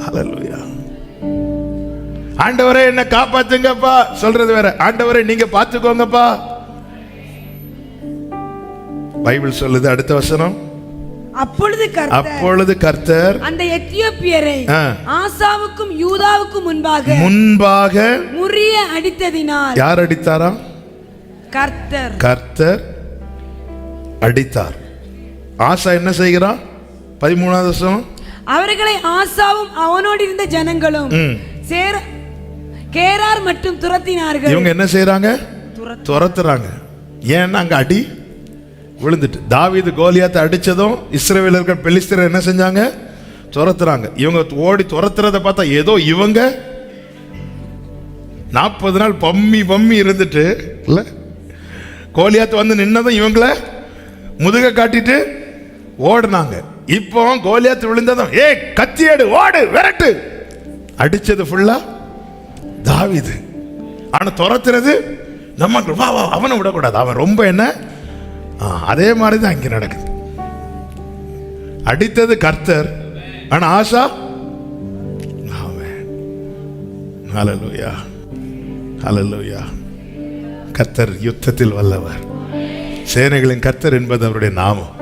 ஹல்லேலூயா. ஆண்டவரே என்ன காப்பாத்துங்கப்பா சொல்றது வேற, ஆண்டவரே நீங்க பார்த்துக்கோங்கப்பா. பைபிள் சொல்லுது, அடுத்த வசனம், அப்பொழுது கர்த்தர் அந்த எத்தியோப்பியரை ஆசாவுக்கும் யூதாவுக்கும் முன்பாக முறிய அடித்ததினால். யார் அடித்தாராம்? கர்த்தர் அடித்தார். ஆசா என்ன செய்கிறான்? 13வது வசனம், அவர்களை ஆசாவும் அவனோடு இருந்த ஜனங்களும் கேரார் மட்டும் துரத்தினார்கள். இவங்க என்ன செய்யறாங்க? துரத்துறாங்க. ஏன்னா அங்க அடி விழுந்துட்டு. தாவீது கோலியாத்தை அடிச்சதும் இஸ்ரவேலர்கள் பெலிஸ்தர் என்ன செஞ்சாங்க? துரத்துறாங்க. இவங்க ஓடி துரத்துறத பார்த்தா ஏதோ இவங்க 40 நாள் பம்மி இருந்துட்டு இல்ல, கோலியாத்து வந்து நின்னதும் இவங்கள முதுக காட்டிட்டு ஓடுனாங்க. இப்போ கோலியாத்து விழுந்ததும் ஏ கத்தியேடு ஓடு விரட்டு. அடிச்சது ஃபுல்லா தாவீது. ஆனா துரத்துறது நம்ம அவனை விடக்கூடாது, அவன் ரொம்ப என்ன. அதே மாதிரிதான் இங்க நடக்குது. அடித்தது கர்த்தர், ஆனா ஆசா. ஹல்லேலூயா, ஹல்லேலூயா. கர்த்தர் யுத்தத்தில் வல்லவர், சேனைகளின் கர்த்தர் என்பது அவருடைய நாமம்.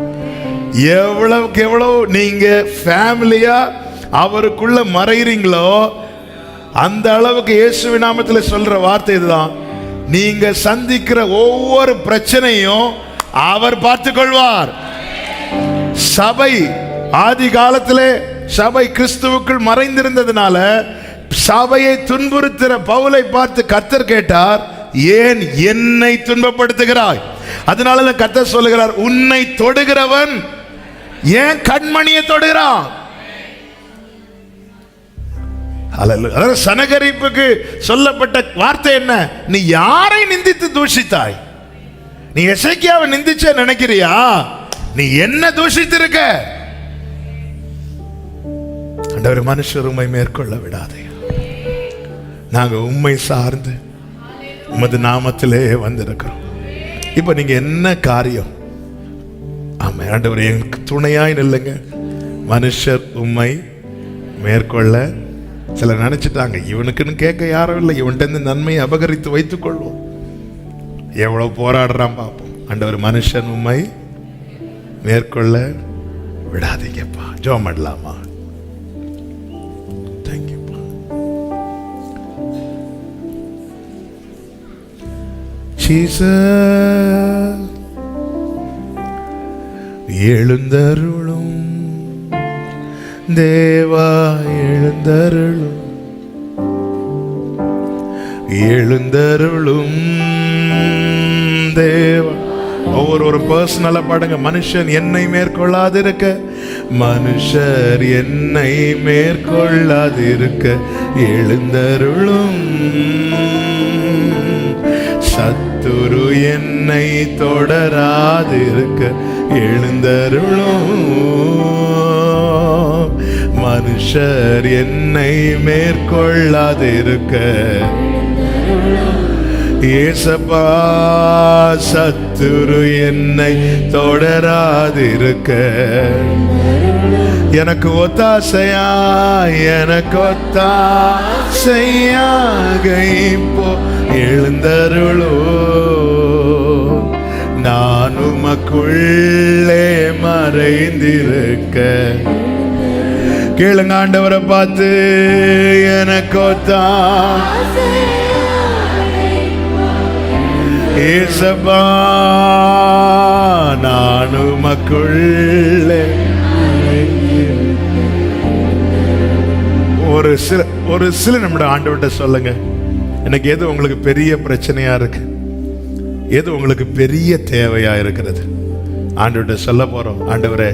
எவ்வளவுக்கு எவ்வளவு நீங்க ஃபேமிலியா அவருக்குள்ள மறைகிறீங்களோ அந்த அளவுக்கு இயேசுவின் நாமத்தில் சொல்ற வார்த்தை இதுதான், நீங்க சந்திக்கிற ஒவ்வொரு பிரச்சனையும் அவர் பார்த்துக் கொள்வார். சபை ஆதி காலத்திலே சபை கிறிஸ்துவுக்குள் மறைந்திருந்ததுனால சபையை துன்புறுத்துகிற பவுலை பார்த்து கர்த்தர் கேட்டார், ஏன் என்னை துன்பப்படுத்துகிறாய்? அதனால கர்த்தர் சொல்லுகிறார், உன்னை தொடுகிறவன் ஏன் கண்மணியை தொடுகிறான்? சனகரிப்புக்கு சொல்லப்பட்ட வார்த்தை என்ன? நீ யாரை நிந்தித்து தூஷித்தாய்? நீ எசேக்கியாவை நிந்திச்ச நினைக்கிறியா? நீ என்ன தூஷித்திருக்க? ஆண்டவர், மனுஷர் உம்மை மேற்கொள்ள விடாதே. நாங்க உம்மை சார்ந்து உமது நாமத்திலே வந்திருக்கிறோம். இப்ப நீங்க என்ன காரியம்? ஆமா ஆண்டவர், எனக்கு துணையாய் நில்லுங்க. மனுஷர் உம்மை மேற்கொள்ள. சிலர் நினைச்சிட்டாங்க இவனுக்குன்னு கேட்க யாரும் இல்லை, இவன்கிட்ட நன்மையை அபகரித்து வைத்துக் கொள்வோம். எவ்வளவு போராடுறான் பார்ப்போம். ஆண்டவர், மனுஷன் உம்மை மேற்கொள்ள விடாதீங்கப்பா. ஜெபம் பண்ணலாமா? தேங்க்யூப்பா. ஜீசஸ் எழுந்தருளும் தேவா, எழுந்தருளும் எழுந்தருளும் தேவா. ஒவ்வொரு பர்சனலா பாடுங்க. மனுஷன் என்னை மேற்கொள்ளாதிருக்க, மனுஷர் என்னை மேற்கொள்ளாதிருக்க எழுந்தருளும். சத்துரு என்னை தொடராதிருக்க எழுந்தருளும். மனுஷர் என்னை மேற்கொள்ளாதிருக்க ஏசப்பா சத்துரு என்னை தொடராதிருக்க எனக்கு ஒத்தாசையா, எனக்கு ஒத்தாசையாக இப்போ எழுந்தருளோ. நான் உமக்குள்ளே மறைந்திருக்க. கேளுங்க ஆண்டவரை பார்த்து, எனக்கு ஒத்தாசை ஏசப்பா நான் உமக்குள்ளே. ஒரு சில நிமிடம் ஆண்டவர்கிட்ட சொல்லுங்க, எனக்கு எது உங்களுக்கு பெரிய பிரச்சனையா இருக்கு, எது உங்களுக்கு பெரிய தேவையா இருக்கிறது, ஆண்டவர்கிட்ட சொல்ல போறோம். ஆண்டவரே,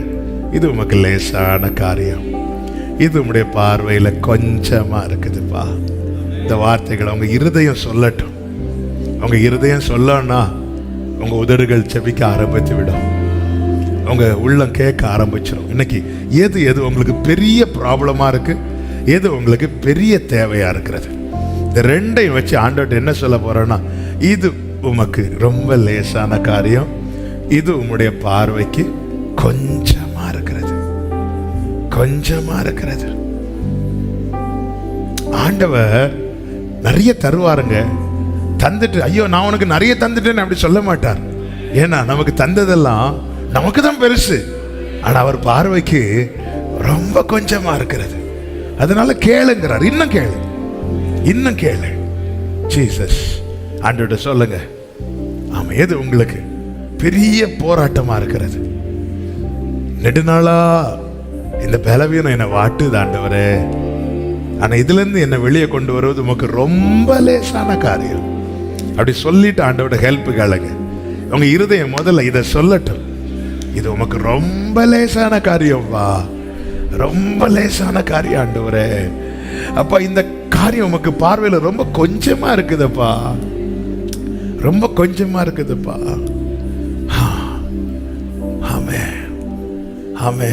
இது உமக்கு லேசான காரியம், இது உம்முடைய பார்வையில கொஞ்சமா இருக்குதுப்பா. இந்த வார்த்தைகளை உங்க இருதயம் சொல்லட்டும். உங்க இருதயம் சொல்லன்னா உங்க உதடுகள் செபிக்க ஆரம்பித்து விடும், உங்க உள்ளம் கேட்க ஆரம்பிச்சிடும். இன்னைக்கு எது உங்களுக்கு பெரிய ப்ராப்ளமா இருக்கு, எது உங்களுக்கு பெரிய தேவையா இருக்கிறது, இந்த ரெண்டையும் வச்சு ஆண்டவர்கிட்ட என்ன சொல்ல போறேன்னா, இது உமக்கு ரொம்ப லேசான காரியம், இது உம்முடைய பார்வைக்கு கொஞ்சமா இருக்கிறது, கொஞ்சமா இருக்கிறது. ஆண்டவர் நிறைய தருவாருங்க. தந்துட்டு ஐயோ நான் உனக்கு நிறைய தந்துட்டேன்னு அப்படி சொல்ல மாட்டார். ஏன்னா நமக்கு தந்ததெல்லாம் நமக்கு தான் பெருசு, ஆனா அவர் பார்வைக்கு ரொம்ப கொஞ்சமா இருக்கிறது. அதனால கேளுங்கிறார், இன்னும் கேளு, இன்னும் கேளு. ஜீசஸ் ஆண்டவர்கிட்ட சொல்லுங்க, ஆமா எது உங்களுக்கு பெரிய போராட்டமா இருக்கிறது, நெடுநாளா இந்த பலவீனம் என்னை வாட்டுது ஆண்டவரே, ஆனா இதுல இருந்து என்னை வெளியே கொண்டு வருவது உமக்கு ரொம்ப லேசான காரியம். அப்படி சொல்லிட்டு ஆண்டவரோட ஹெல்ப் கேளுங்க. உங்க இருதயம் முதல்ல இதை சொல்லட்டும், இது உமக்கு ரொம்ப லேசான காரியம் வா, ரொம்ப லேசான காரியம் ஆண்டவரே. அப்ப இந்த காரியம் உமக்கு பார்வையில ரொம்ப கொஞ்சமா இருக்குதுப்பா, ரொம்ப கொஞ்சமா இருக்குதுப்பா. ஆமே ஆமே.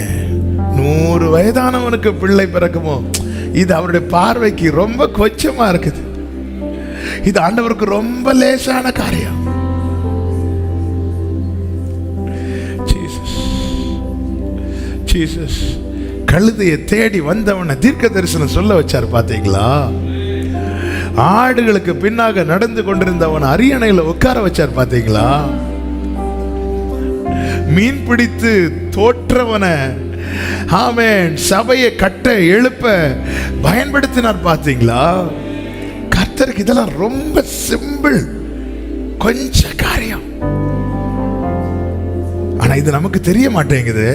100 வயதானவனுக்கு பிள்ளை பிறக்குமோ, இது அவருடைய பார்வைக்கு ரொம்ப கொஞ்சமா இருக்குது. இது ஆண்டவருக்கு ரொம்ப லேசான காரியம். ஜீசஸ் கழுதையை தேடி வந்தவனை தீர்க்க தரிசனம் சொல்ல வச்சார் பாத்தீங்களா? ஆடுகளுக்கு பின்னாக நடந்து கொண்டிருந்தவன் அரியணையில உட்கார வச்சார் பாத்தீங்களா? மீன் பிடித்து தோற்றவன ஆமென் சபையை கட்ட எழுப்ப பயன்படுத்தினார் பாத்தீங்களா? கர்த்தருக்கு இதெல்லாம் ரொம்ப சிம்பிள், கொஞ்ச காரியம். ஆனா இது நமக்கு தெரிய மாட்டேங்குது.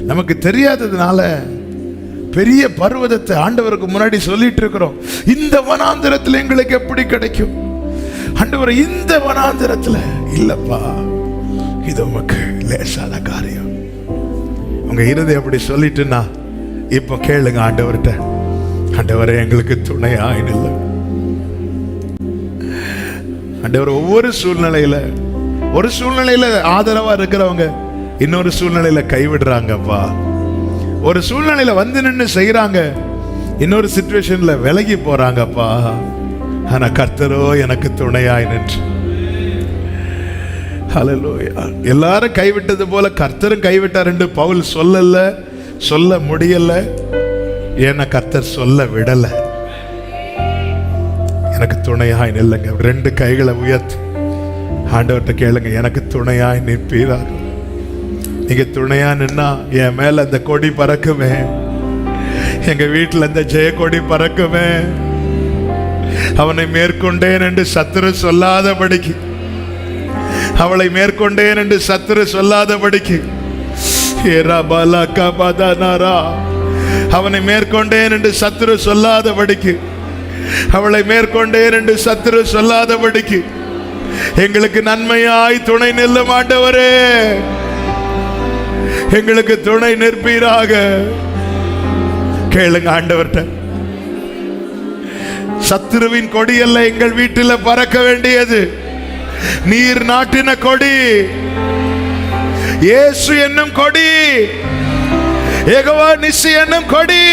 நமக்கு தெரியாததுனால பெரிய பர்வதத்தை ஆண்டவருக்கு முன்னாடி சொல்லிட்டு இருக்கிறோம். இந்த வனாந்திரத்தில் எங்களுக்கு எப்படி கிடைக்கும் ஆண்டவரே? இந்த வனாந்திரத்தில் இல்லப்பா, இது உமக்கு லேசான காரியம். உங்க இருதயம் அப்படி சொல்லிட்டுன்னா இப்ப கேளுங்க ஆண்டவர்கிட்ட, ஆண்டவரே எங்களுக்கு துணையா இல்லை. ஆண்டவர் ஒவ்வொரு சூழ்நிலையில, ஒரு சூழ்நிலையில ஆதரவா இருக்கிறவங்க இன்னொரு சூழ்நிலையில கைவிடுறாங்கப்பா. ஒரு சூழ்நிலையில வந்து நின்று செய்யறாங்க, இன்னொரு சிச்சுவேஷன்ல விலகி போறாங்கப்பா. ஆனா கர்த்தரோ எனக்கு துணையாய் நின்று. ஹல்லேலூயா. எல்லாரும் கைவிட்டது போல கர்த்தரும் கைவிட்டார் என்று பவுல் சொல்லல, சொல்ல முடியல. ஏன்னா கர்த்தர் சொல்ல விடல. எனக்கு துணையாய் நில்லுங்க. 2 கைகளை உயர்த்தி ஆண்டவர்கிட்ட கேளுங்க, எனக்கு துணையாய் நிற்பீராக. நீங்க துணையா நின்னா என் மேல அந்த கொடி பறக்குமே, எங்க வீட்டுல அந்த ஜெய கொடி பறக்குமே. அவனை மேற்கொண்டேன் என்று சத்துரு சொல்லாதபடிக்கு, அவளை மேற்கொண்டேன் என்று சத்துரு சொல்லாதபடிக்கு, அவனை மேற்கொண்டேன் என்று சத்துரு சொல்லாதபடிக்கு, அவளை மேற்கொண்டேன் என்று சத்துரு சொல்லாதபடிக்கு எங்களுக்கு நன்மையாய் துணை நில்லும் ஆண்டவரே. எங்களுக்கு துணை நிற்பீராக. கேளுங்க ஆண்டவர்கிட்ட. சத்துருவின் கொடி அல்ல எங்கள் வீட்டில் பறக்க வேண்டியது, நீர் நாட்டின கொடி, இயேசு என்னும் கொடி, யெகோவா நிசி என்னும் கொடி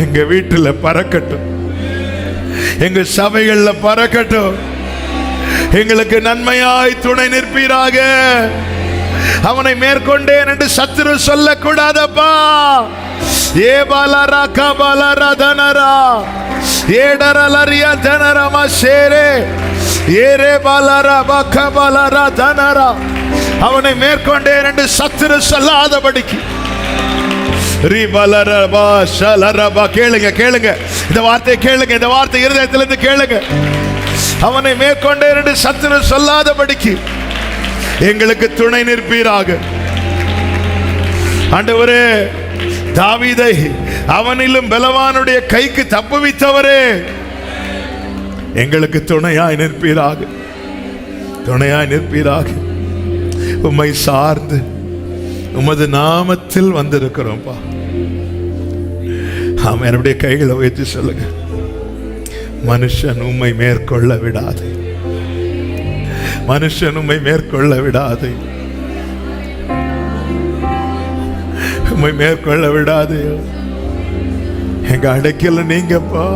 எங்க வீட்டில் பறக்கட்டும். எங்க சபைகள்ல பறக்கட்டும். எங்களுக்கு நன்மையாய் துணை நிற்பீராக. அவனை மேற்கொண்டேன் என்று சத்துரு சொல்லக்கூடாதப்பா. ஏ பாலரா கபாலரா தனரா ஏடரலரியா தனரமா சேரே ஏரே பாலரா பக்கபாலரா தனரா. அவனை மேற்கொண்டேன் என்று சத்துரு சொல்லாதபடிக்கு கேளுங்க கேளுங்க, இந்த வார்த்தையை கேளுங்க, இந்த வார்த்தை இருதயத்திலிருந்து கேளுங்க. அவனை மேற்கொண்டேன் என்று சத்துரு சொல்லாதபடிக்கு எங்களுக்கு துணை நிற்பீராக. ஆண்டவரே, தாவீதை அவனிலும் பலவானுடைய கைக்கு தப்புவித்தவரே, எங்களுக்கு துணையாய் நிற்பீராக, துணையாய் நிற்பீராக. உம்மை சார்ந்து உமது நாமத்தில் வந்திருக்கிறோம்ப்பா. ஆமா, என்னுடைய கைகளை உயர்த்தி சொல்லுங்க. மனுஷன் உம்மை மேற்கொள்ள விடாதே, மனுஷன் உம்மை மேற்கொள்ள விடாதே, உம்மை மேற்கொள்ள விடாதே. எங்க அடைக்கல நீங்கப்பா,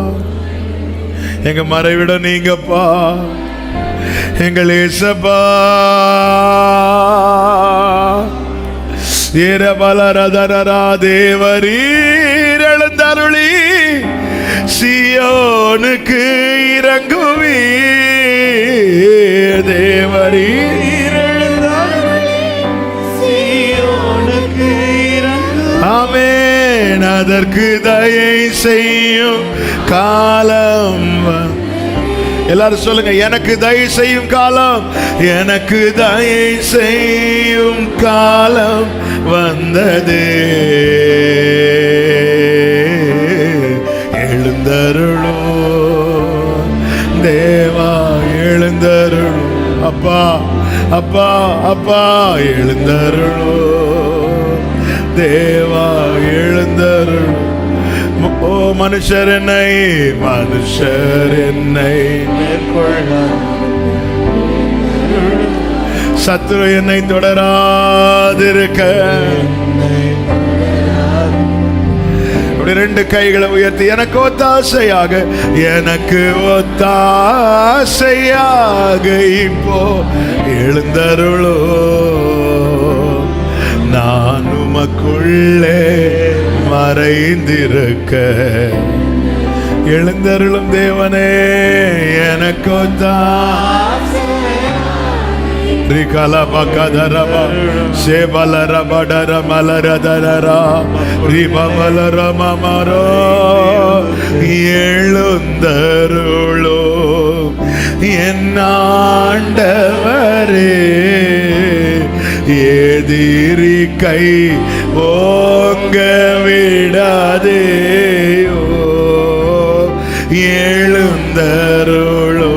எங்க மறைவிட நீங்கப்பா, எங்கள் ஏசப்பா. ஏரபலரதரா தேவரீர் எழுந்தருளி சியோனுக்கு இறங்குவி. தேவரீர் எழுந்தருளி சியோனுக்கு இறங்குவி. ஆமென். அதற்கு தயை செய்யும் காலம். எல்லாரும் சொல்லுங்க, எனக்கு தயை செய்யும் காலம், எனக்கு தயை செய்யும் காலம் வந்தது. எழுந்தருளோ தேவா, எழுந்தருளோ அப்பா, அப்பா, அப்பா, எழுந்தருளோ தேவா, எழுந்தருளோ. ஓ மனுஷர் என்னை, மனுஷர் என்னை மேற்கொள்ள, சத்துரு என்னை தொடராதிருக்க. ரெண்டு கைகளை உயர்த்தி எனக்கு ஒத்தாசையாக, எனக்கு ஒத்தாசையாக இப்போ எழுந்தருளோ. நான் உமக்குள்ளே மறைந்திருக்க எழுந்தருளும் தேவனே, எனக்கு எழுந்தருளோ என் ஆண்டவரே. எதிரி கை ஓங்க விடாதேயோ, எழுந்தருளோ.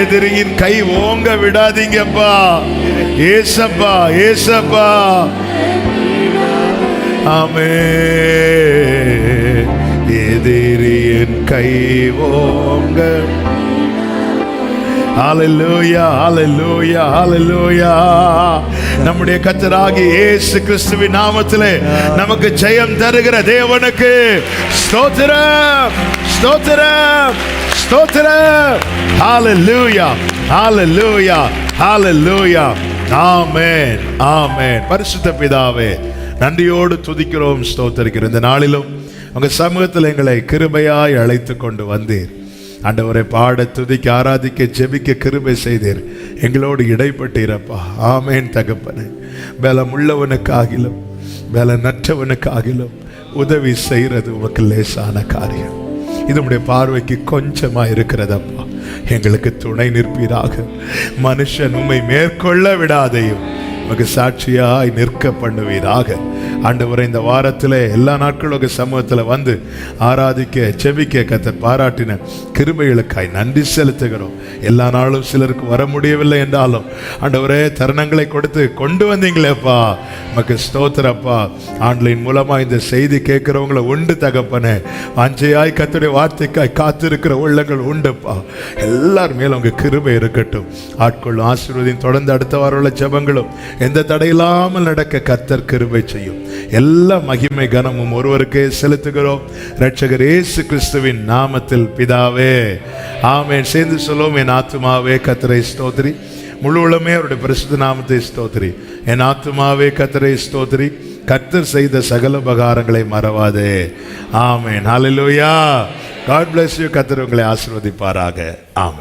எதிரியின் கை ஓங்க விடாதீங்கப்பா. ஏசப்பா, ஏசப்பா. ஆமென். எதிரியின் கை ஓங்க. ஹல்லேலூயா, ஹல்லேலூயா, ஹல்லேலூயா. நம்முடைய கர்த்தராகிய இயேசு கிறிஸ்துவின் நாமத்திலே நமக்கு ஜெயம் தருகிற தேவனுக்கு ஸ்தோத்திரம், ஸ்தோத்திரம், ஸ்தோத்திரம். ஹல்லேலூயா, ஹல்லேலூயா, ஹல்லேலூயா. ஆமென், ஆமென். பரிசுத்த பிதாவே, நன்றியோடு துதிக்கிறோம், ஸ்தோத்திரிக்கிறோம். இந்த நாளிலும் உங்க சமூகத்தில் எங்களை கிருபையாய் அழைத்து கொண்டு வந்தீர். ஆண்டவரை பாட, துதிக்க, ஆராதிக்க, ஜெபிக்க கிருபை செய்தீர். எங்களோடு இடைப்பட்டீரப்பா. ஆமென் தகப்பனே. பலம் உள்ளவனுக்காகிலும் பலனற்றவனுக்காகிலும் உதவி செய்கிறது உமக்கு லேசான காரியம். இது உம்முடைய பார்வைக்கு கொஞ்சமா இருக்கிறதப்பா. எங்களுக்கு துணை நிற்பீராக. மனுஷன் உம்மை மேற்கொள்ள விடாதையும் உமக்கு சாட்சியாய் நிற்க பண்ணுவீராக. ஆண்டவரை, இந்த வாரத்தில் எல்லா நாட்களும் சமூகத்தில் வந்து ஆராதிக்க, செபிக்க கர்த்தர் பாராட்டின கிருபைகளுக்காய் நன்றி செலுத்துகிறோம். எல்லா நாளும் சிலருக்கு வர முடியவில்லை என்றாலும் ஆண்டவரே, தருணங்களை கொடுத்து கொண்டு வந்தீங்களேப்பா, உமக்கு ஸ்தோத்திரப்பா. ஆன்லைன் மூலமாக இந்த செய்தி கேட்குறவங்களை உண்டு தகப்பனே. வாஞ்சையாய் கர்த்தருடைய வார்த்தைக்காய் காத்திருக்கிற உள்ளங்கள் உண்டுப்பா. எல்லார் மேலும் உங்க கிருபை இருக்கட்டும். ஆட்கொள்ளும், ஆசீர்வதியும். தொடர்ந்து அடுத்த வாரம் உள்ள ஜெபங்களும் எந்த தடையில்லாமல் நடக்க கர்த்தர் கிருபை செய்யும். எல்லா மகிமை கனமும் ஒருவருக்கே செலுத்துகிறோம், இரட்சகர் இயேசு கிறிஸ்துவின் நாமத்தில் பிதாவே, ஆமென். சேர்ந்து சொல்லுவோம், என் ஆத்துமாவே கர்த்தரை ஸ்தோத்திரி, முழு உளமே அவருடைய பரிசுத்த நாமத்தை ஸ்தோத்திரி. என் ஆத்துமாவே கர்த்தரை ஸ்தோத்திரி, கர்த்தர் செய்த சகல உபகாரங்களை மறவாதே. ஆமென். ஹல்லேலூயா. God bless you. கர்த்தர் உங்களை ஆசீர்வதிப்பாராக. ஆமென்.